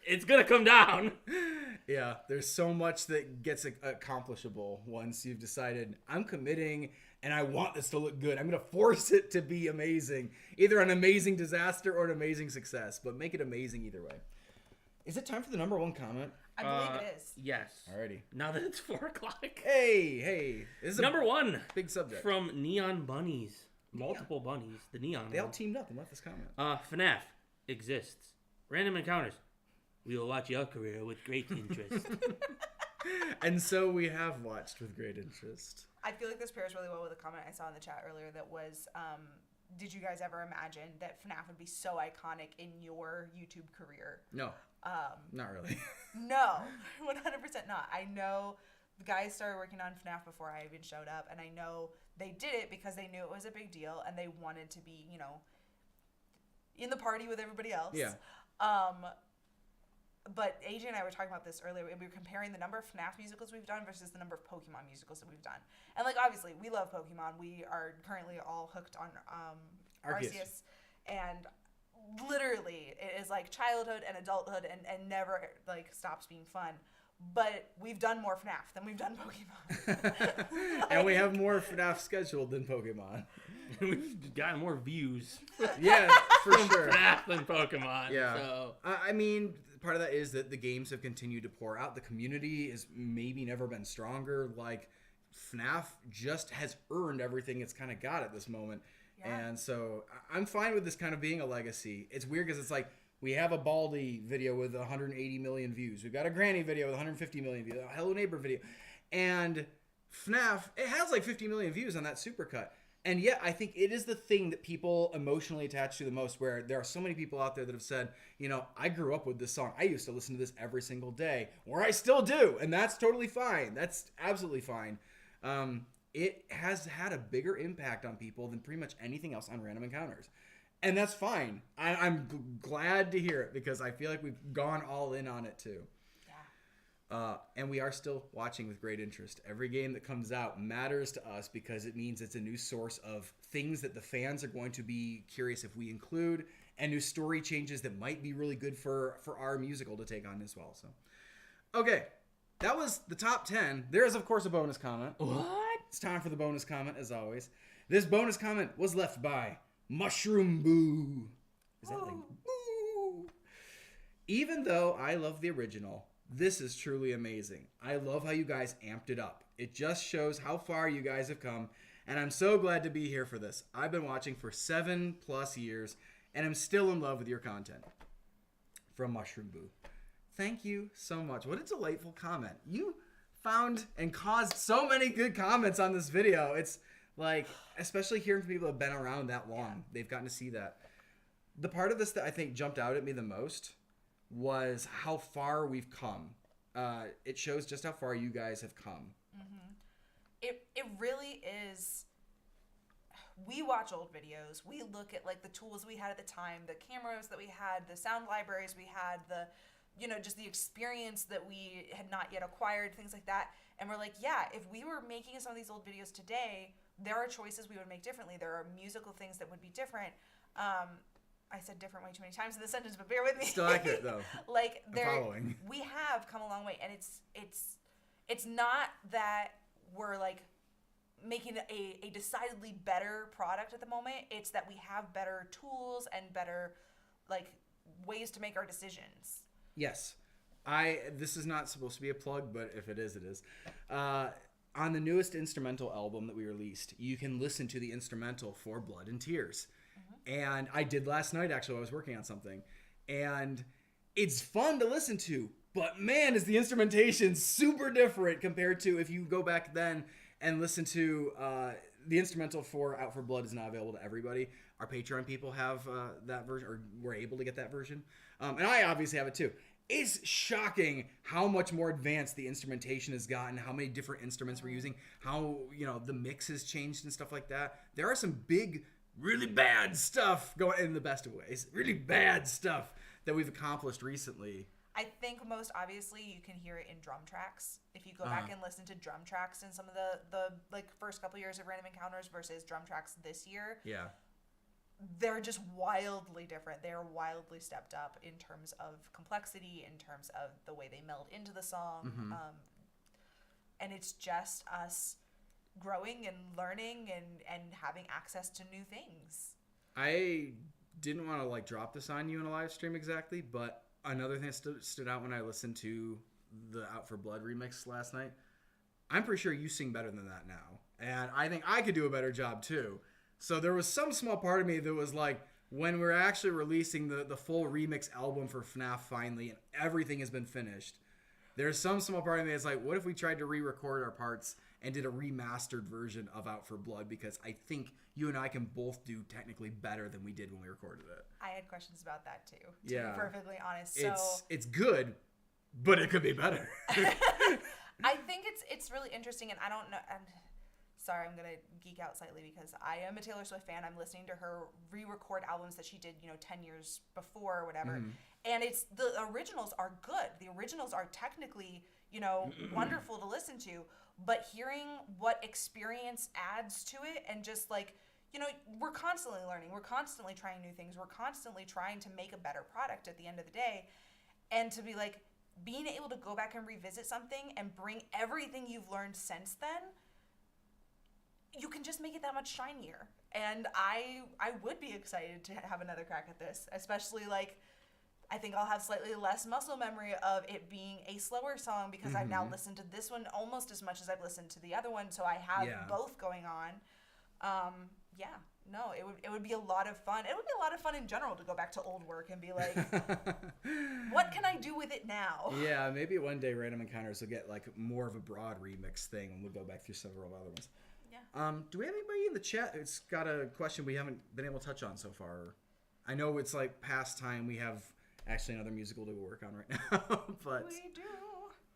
it's going to come down. Yeah, there's so much that gets accomplishable once you've decided, I'm committing and I want this to look good. I'm going to force it to be amazing. Either an amazing disaster or an amazing success, but make it amazing either way. Is it time for the number one comment? I believe it is. Yes. Alrighty. Now that it's 4 o'clock. Hey. This is Number a 1. big subject. From Neon Bunnies. Multiple bunnies. The neon They all ones. teamed up and left this comment. FNAF exists. Random encounters. We will watch your career with great interest. And so we have watched with great interest. I feel like this pairs really well with a comment I saw in the chat earlier that was, did you guys ever imagine that FNAF would be so iconic in your YouTube career? No, not really. No, 100% not. I know the guys started working on FNAF before I even showed up, and I know they did it because they knew it was a big deal and they wanted to be, you know, in the party with everybody else. Yeah. But AJ and I were talking about this earlier, and we were comparing the number of FNAF musicals we've done versus the number of Pokemon musicals that we've done. And, like, obviously, we love Pokemon. We are currently all hooked on Arceus. And literally, it is, like, childhood and adulthood and never, like, stops being fun. But we've done more FNAF than we've done Pokemon. And we have more FNAF scheduled than Pokemon. We've gotten more views Yeah, for sure. FNAF than Pokemon. Yeah. So. I mean, part of that is that the games have continued to pour out. The community has maybe never been stronger. Like, FNAF just has earned everything it's kind of got at this moment. Yeah. And so I'm fine with this kind of being a legacy. It's weird because it's like, we have a Baldi video with 180 million views. We've got a Granny video with 150 million views. A Hello Neighbor video. And FNAF, it has like 50 million views on that supercut. And yet, I think it is the thing that people emotionally attach to the most, where there are so many people out there that have said, you know, I grew up with this song. I used to listen to this every single day, or I still do. And that's totally fine. That's absolutely fine. It has had a bigger impact on people than pretty much anything else on Random Encounters. And that's fine. I'm glad to hear it because I feel like we've gone all in on it too. Yeah. And we are still watching with great interest. Every game that comes out matters to us because it means it's a new source of things that the fans are going to be curious if we include, and new story changes that might be really good for our musical to take on as well. So, okay, that was the top 10. There is, of course, a bonus comment. What? It's time for the bonus comment, as always. This bonus comment was left by Mushroom Boo. Is that like boo? Even though I love the original, this is truly amazing. I love how you guys amped it up. It just shows how far you guys have come, and I'm so glad to be here for this. I've been watching for 7+ years, and I'm still in love with your content. From Mushroom Boo. Thank you so much. What a delightful comment. You found and caused so many good comments on this video. It's like, especially hearing from people that have been around that long. They've gotten to see that. The part of this that I think jumped out at me the most was how far we've come. It shows just how far you guys have come. Mm-hmm. It really is. We watch old videos. We look at like the tools we had at the time, the cameras that we had, the sound libraries we had, the, you know, just the experience that we had not yet acquired, things like that. And we're like, yeah, if we were making some of these old videos today, there are choices we would make differently. There are musical things that would be different. I said different way too many times in the sentence, but bear with me. Still accurate though. Like following. We have come a long way, and it's not that we're like making a decidedly better product at the moment. It's that we have better tools and better like ways to make our decisions. Yes. This is not supposed to be a plug, but if it is, it is. On the newest instrumental album that we released, you can listen to the instrumental for Blood and Tears. And I did last night, actually, I was working on something. And it's fun to listen to, but man, is the instrumentation super different compared to if you go back then and listen to the instrumental for Out for Blood is not available to everybody. Our Patreon people have that version, or were able to get that version. And I obviously have it too. It's shocking how much more advanced the instrumentation has gotten, how many different instruments we're using, how, you know, the mix has changed and stuff like that. There are some big, really bad stuff going, in the best of ways, really bad stuff that we've accomplished recently. I think most obviously you can hear it in drum tracks. If you go back and listen to drum tracks in some of the like first couple years of Random Encounters versus drum tracks this year, Yeah. they're just wildly different. They're wildly stepped up in terms of complexity, in terms of the way they meld into the song. Mm-hmm. And it's just us growing and learning and having access to new things. I didn't want to like drop this on you in a live stream exactly, but another thing that stood out when I listened to the Out for Blood remix last night, I'm pretty sure you sing better than that now. And I think I could do a better job too. So there was some small part of me that was like, when we're actually releasing the full remix album for FNAF finally and everything has been finished, there's some small part of me that's like, what if we tried to re-record our parts and did a remastered version of Out for Blood? Because I think you and I can both do technically better than we did when we recorded it. I had questions about that too, to Yeah. be perfectly honest. So It's good, but it could be better. I think it's really interesting, and I don't know. And sorry, I'm gonna geek out slightly because I am a Taylor Swift fan. I'm listening to her re-record albums that she did, 10 years before or whatever. And the originals are good. The originals are technically, wonderful to listen to. But hearing what experience adds to it, and just like, we're constantly learning. We're constantly trying new things. We're constantly trying to make a better product at the end of the day. And to be like, being able to go back and revisit something and bring everything you've learned since then, you can just make it that much shinier. And I would be excited to have another crack at this, especially like, I think I'll have slightly less muscle memory of it being a slower song because I've now listened to this one almost as much as I've listened to the other one, so I have both going on. No, it would be a lot of fun. It would be a lot of fun in general to go back to old work and be like, what can I do with it now? Yeah, maybe one day Random Encounters will get like more of a broad remix thing, and we'll go back through several other ones. Yeah. Do we have anybody in the chat? It's got a question we haven't been able to touch on so far. I know it's like past time. We have actually another musical to work on right now, but we do.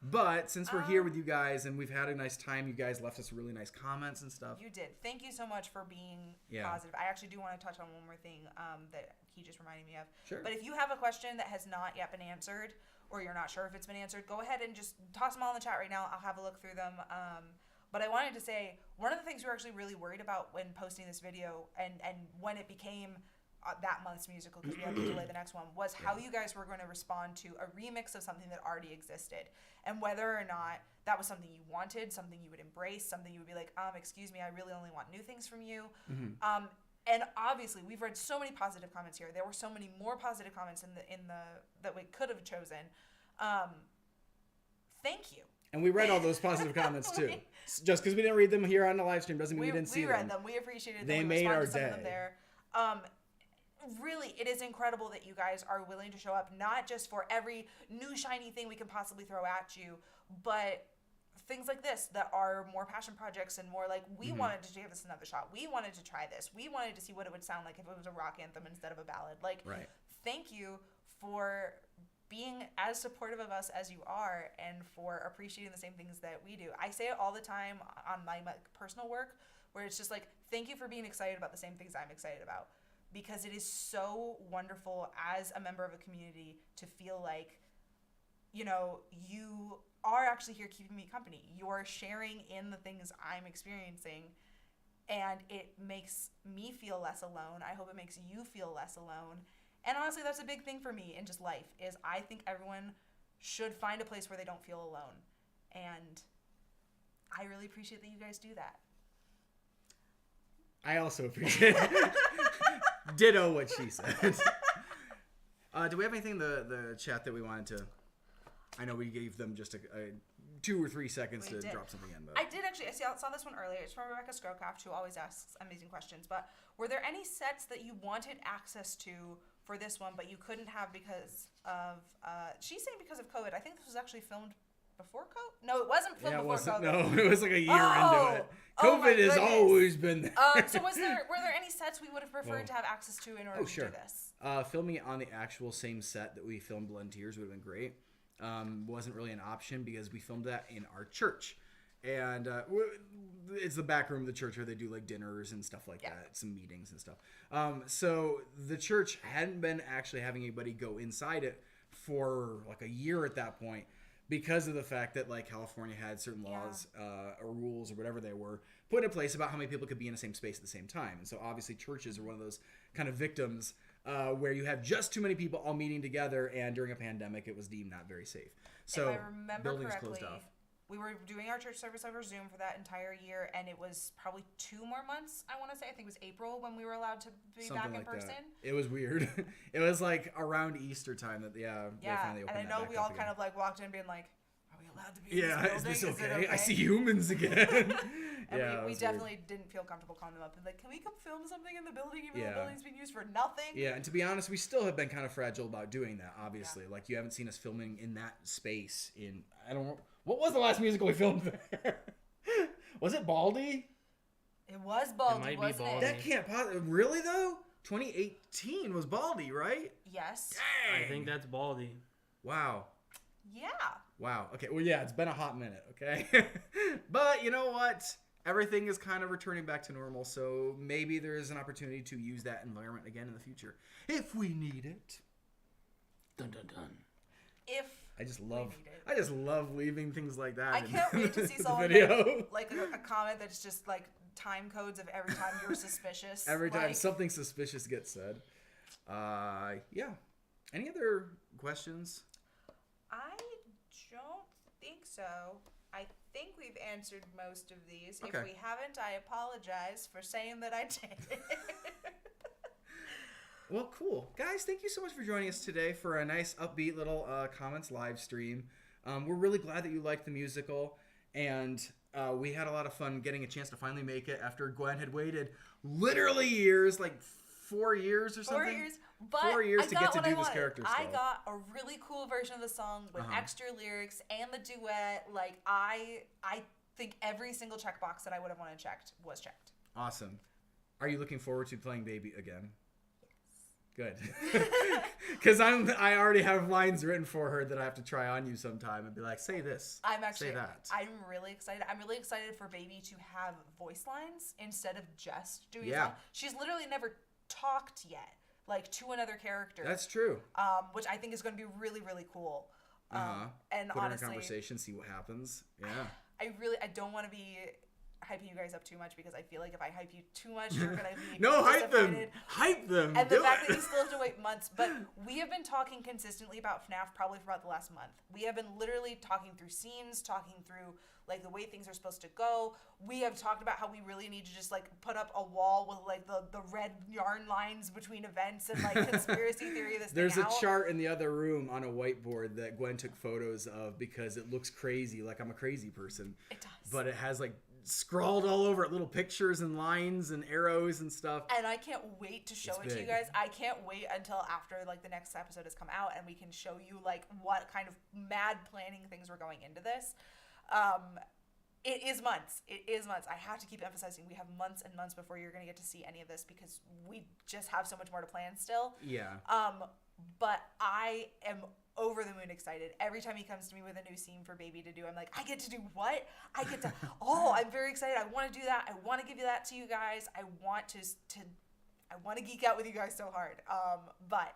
But since we're here with you guys and we've had a nice time, you guys left us really nice comments and stuff. You did. Thank you so much for being positive. I actually do want to touch on one more thing that he just reminded me of. Sure. But if you have a question that has not yet been answered, or you're not sure if it's been answered, go ahead and just toss them all in the chat right now. I'll have a look through them. But I wanted to say, one of the things we were actually really worried about when posting this video and when it became that month's musical, because we had to delay the next one, was how you guys were going to respond to a remix of something that already existed, and whether or not that was something you wanted, something you would embrace, something you would be like, excuse me, I really only want new things from you. And obviously we've read so many positive comments here. There were so many more positive comments in the that we could have chosen. Thank you. And we read all those positive comments too. Just because we didn't read them here on the live stream doesn't mean we didn't see them. We read them. We appreciated them. They we made our responded to some day. of them there. Really, it is incredible that you guys are willing to show up, not just for every new shiny thing we can possibly throw at you, but things like this that are more passion projects and more like, we wanted to give this another shot. We wanted to try this. We wanted to see what it would sound like if it was a rock anthem instead of a ballad. Like, thank you for being as supportive of us as you are and for appreciating the same things that we do. I say it all the time on my personal work, where it's just like, thank you for being excited about the same things I'm excited about. Because it is so wonderful as a member of a community to feel like, you are actually here keeping me company. You're sharing in the things I'm experiencing, and it makes me feel less alone. I hope it makes you feel less alone. And honestly, that's a big thing for me in just life, is I think everyone should find a place where they don't feel alone. And I really appreciate that you guys do that. I also appreciate it. Ditto what she said. Do we have anything in the chat that we wanted to... I know we gave them just a 2 or 3 seconds to drop something in. But I did actually. I saw this one earlier. It's from Rebecca Scrowcraft, who always asks amazing questions. But were there any sets that you wanted access to for this one, but you couldn't have because of... she's saying because of COVID. I think this was actually filmed before COVID? No, it wasn't filmed before COVID. No, it was like a year into it. COVID has always been there. So were there any sets we would have preferred to have access to in order to do this? Filming it on the actual same set that we filmed Blood and Tears would have been great. Wasn't really an option because we filmed that in our church. And it's the back room of the church where they do like dinners and stuff like that, some meetings and stuff. So the church hadn't been actually having anybody go inside it for like a year at that point, because of the fact that like California had certain laws or rules or whatever they were put in place about how many people could be in the same space at the same time. And so obviously churches are one of those kind of victims where you have just too many people all meeting together, and during a pandemic it was deemed not very safe. So if I remember buildings correctly, closed off. We were doing our church service over Zoom for that entire year, and it was probably 2 more months, I want to say. I think it was April when we were allowed to be Something back in like person. That. It was weird. It was like around Easter time that they finally opened and I know we all kind of like walked in being like, are we allowed to be in this building? Is this okay? Is it okay? I see humans again. And we definitely didn't feel comfortable calling them up and like, can we come film something in the building even though the building's being used for nothing? Yeah, and to be honest, we still have been kind of fragile about doing that, obviously. Like, you haven't seen us filming in that space in, I don't know, what was the last musical we filmed there? Was it Baldy? It was Baldy, It might be wasn't Baldy. it? That can't possibly, really though? 2018 was Baldy, right? Yes. Dang. I think that's Baldy. Wow. Yeah. Wow. Okay. Well, yeah, it's been a hot minute. Okay. But you know what? Everything is kind of returning back to normal, so maybe there is an opportunity to use that environment again in the future if we need it. Dun dun dun. If I just we love need it. I just love leaving things like that. I can't wait to see the someone video. like a comment that's just like time codes of every time you're suspicious. Every time like, something suspicious gets said. Yeah. Any other questions? I don't think so. I think we've answered most of these. Okay. If we haven't, I apologize for saying that I did. Well, cool. Guys, thank you so much for joining us today for a nice upbeat little comments live stream. We're really glad that you liked the musical, and we had a lot of fun getting a chance to finally make it after Gwen had waited literally years, like 4 years or something. 4 years, but 4 years I to got get to what do I this wanted. character I still. got a really cool version of the song with extra lyrics and the duet. Like I think every single checkbox that I would have wanted checked was checked. Awesome. Are you looking forward to playing Baby again? Good. Because I already have lines written for her that I have to try on you sometime and be like, say this. I'm actually, say that. I'm really excited. I'm really excited for Baby to have voice lines instead of just doing Yeah. song. She's literally never talked yet, like to another character. That's true. Which I think is going to be really, really cool. And Put her in a honestly, conversation, see what happens. Yeah. I don't want to be hyping you guys up too much because I feel like if I hype you too much, you're gonna be No, hype them. disappointed. Hype them. And the Do fact it. that you still have to wait months, but we have been talking consistently about FNAF probably for about the last month. We have been literally talking through scenes, talking through like the way things are supposed to go. We have talked about how we really need to just like put up a wall with like the red yarn lines between events and like conspiracy theory this There's thing a out. chart in the other room on a whiteboard that Gwen took photos of because it looks crazy, like I'm a crazy person. It does. But it has like scrawled all over it little pictures and lines and arrows and stuff. And I can't wait to show It's it to you big. guys. I can't wait until after like the next episode has come out and we can show you like what kind of mad planning things were going into this. It is months. It is months. I have to keep emphasizing we have months and months before you're going to get to see any of this because we just have so much more to plan still. Yeah. But I am over the moon excited. Every time he comes to me with a new scene for Baby to do, I'm like, I get to do what? I get to, oh, I'm very excited. I want to do that. I want to give you that to you guys. I want to I want to geek out with you guys so hard. But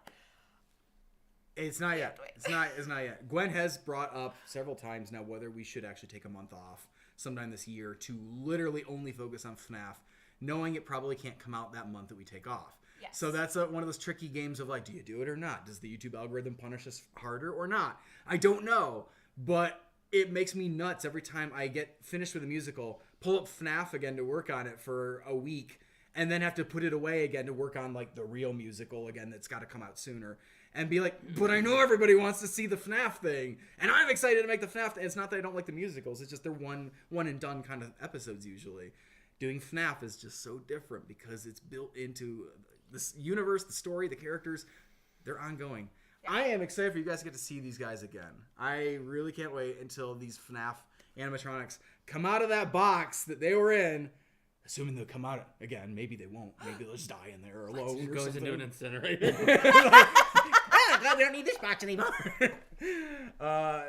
It's not yet. wait. It's not yet. Gwen has brought up several times now whether we should actually take a month off sometime this year to literally only focus on FNAF, knowing it probably can't come out that month that we take off. Yes. So that's one of those tricky games of like, do you do it or not? Does the YouTube algorithm punish us harder or not? I don't know, but it makes me nuts every time I get finished with a musical, pull up FNAF again to work on it for a week, and then have to put it away again to work on like the real musical again that's got to come out sooner. And be like, but I know everybody wants to see the FNAF thing, and I'm excited to make the FNAF thing. It's not that I don't like the musicals; it's just they're one and done kind of episodes usually. Doing FNAF is just so different because it's built into this universe, the story, the characters. They're ongoing. Yeah. I am excited for you guys to get to see these guys again. I really can't wait until these FNAF animatronics come out of that box that they were in. Assuming they'll come out again. Maybe they won't. Maybe they'll just die in there alone or Goes something. into an incinerator. God, we don't need this box anymore.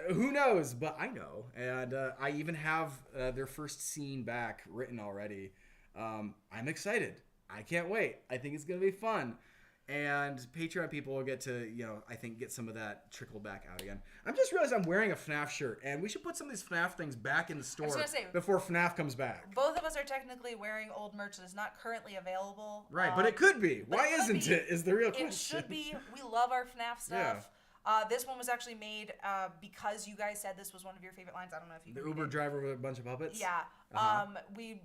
Who knows? But I know. And I even have their first scene back written already. I'm excited. I can't wait. I think it's going to be fun. And Patreon people will get to, I think get some of that trickle back out again. I'm just realized I'm wearing a FNAF shirt. And we should put some of these FNAF things back in the store before FNAF comes back. both of us are technically wearing old merch that is not currently available. Right, but it could be. Why isn't it? Is the real question. It should be. We love our FNAF stuff. This one was actually made because you guys said this was one of your favorite lines. I don't know if you The can read Uber it. driver with a bunch of puppets? Yeah. We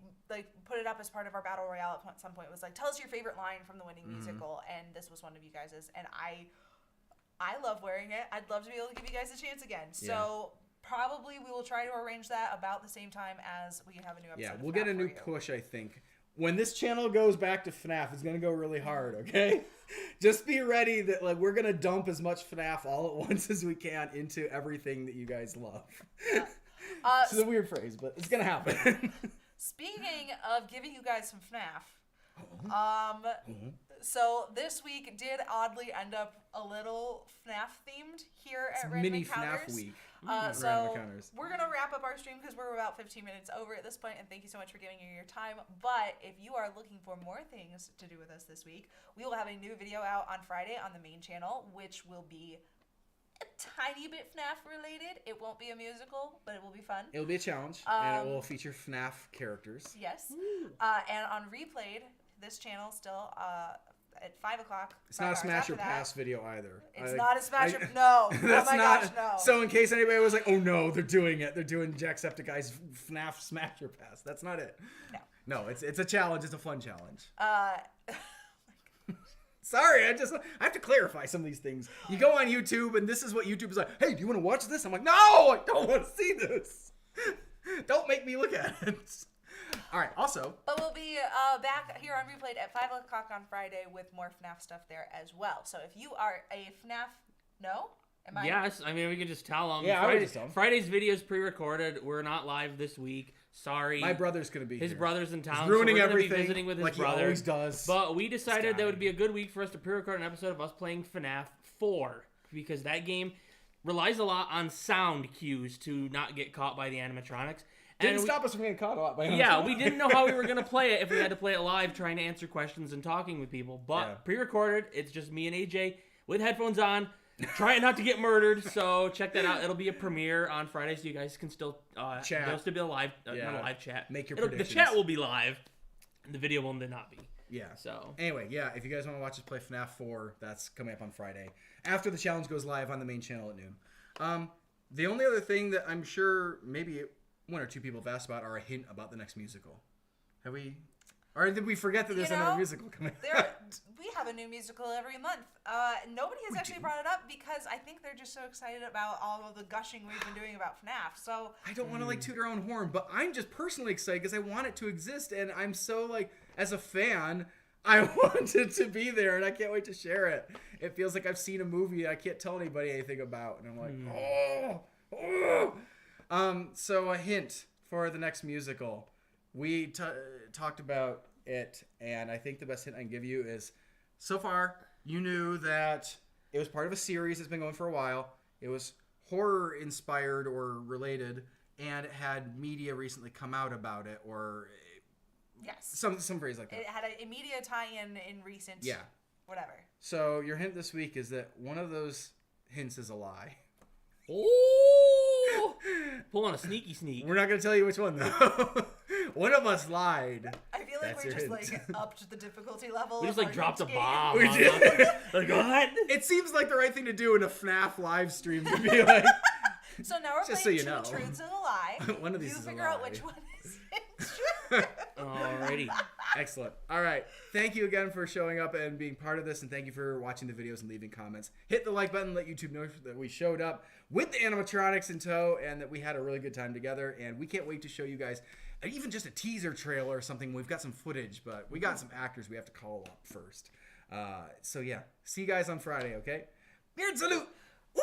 put it up as part of our battle royale at some point. It was like, tell us your favorite line from the winning musical, and this was one of you guys's. And I love wearing it. I'd love to be able to give you guys a chance again. So probably we will try to arrange that about the same time as we have a new episode. Yeah, of we'll FNAF get a for new you. push, I think. When this channel goes back to FNAF, it's going to go really hard, okay? Just be ready that we're going to dump as much FNAF all at once as we can into everything that you guys love. This is a weird phrase, but it's going to happen. Speaking of giving you guys some FNAF, so this week did oddly end up a little FNAF themed here at Random Mini Encounters. FNAF week. Random So encounters. we're gonna wrap up our stream because we're about 15 minutes over at this point, and thank you so much for giving me your time. But if you are looking for more things to do with us this week, we will have a new video out on Friday on the main channel, which will be a tiny bit FNAF related. It won't be a musical, but it will be fun. It'll be a challenge, and it will feature FNAF characters. Yes. And on Replayed, this channel still at 5 o'clock. It's not a Smash or Pass video either. It's not a Smash or... No. That's oh my not, gosh, no. So in case anybody was like, oh no, they're doing it. They're doing Jacksepticeye's FNAF Smash or Pass. That's not it. No, it's a challenge. It's a fun challenge. Sorry, I have to clarify some of these things. You go on YouTube and this is what YouTube is like. Hey, do you want to watch this? I'm like, no, I don't want to see this. Don't make me look at it. All right, also. But we'll be back here on Replayed at 5 o'clock on Friday with more FNAF stuff there as well. So if you are a FNAF... No? Am I... Yes, I mean, we can just tell them. Yeah, I would just tell them. Friday's video is pre-recorded. We're not live this week. Sorry. My brother's going to be His here. brother's in town. He's ruining so we're everything gonna be visiting with his like brother. he always does. But we decided that would be a good week for us to pre-record an episode of us playing FNAF 4. Because that game relies a lot on sound cues to not get caught by the animatronics. Didn't stop us from getting caught up by Yeah, we didn't know how we were going to play it if we had to play it live, trying to answer questions and talking with people. But pre-recorded, it's just me and AJ with headphones on, trying not to get murdered. So check that out. It'll be a premiere on Friday, so you guys can still chat. There'll still be a live, not a live chat. Make your predictions. The chat will be live. The video will not be. Yeah. So anyway, yeah, if you guys want to watch us play FNAF 4, that's coming up on Friday after the challenge goes live on the main channel at noon. The only other thing that I'm sure maybe one or two people have asked about are a hint about the next musical. Have we? Or did we forget that there's another musical coming out? We have a new musical every month. Nobody has actually brought it up because I think they're just so excited about all of the gushing we've been doing about FNAF. So I don't want to like toot our own horn, but I'm just personally excited because I want it to exist, and I'm so like, as a fan, I want it to be there, and I can't wait to share it. It feels like I've seen a movie I can't tell anybody anything about, and I'm like, so a hint for the next musical. We talked about it, and I think the best hint I can give you is, so far, you knew that it was part of a series that's been going for a while. It was horror-inspired or related, and it had media recently come out about it, or some phrase like that. It had a media tie-in in recent whatever. So your hint this week is that one of those hints is a lie. Oh! Pulling a sneaky sneak. We're not going to tell you which one, though. One of us lied. I feel like we just like upped the difficulty level. We just like dropped a bomb. We did. Like, what? It seems like the right thing to do in a FNAF live stream to be like. So now we're just playing so you know. Two Truths and a Lie. One of these you is a figure lie. out which one is it. Alrighty. Excellent. All right. Thank you again for showing up and being part of this, and thank you for watching the videos and leaving comments. Hit the like button, let YouTube know that we showed up with the animatronics in tow and that we had a really good time together, and we can't wait to show you guys even just a teaser trailer or something. We've got some footage, but we got some actors we have to call up first. So yeah, see you guys on Friday, okay? Beard salute! Woo!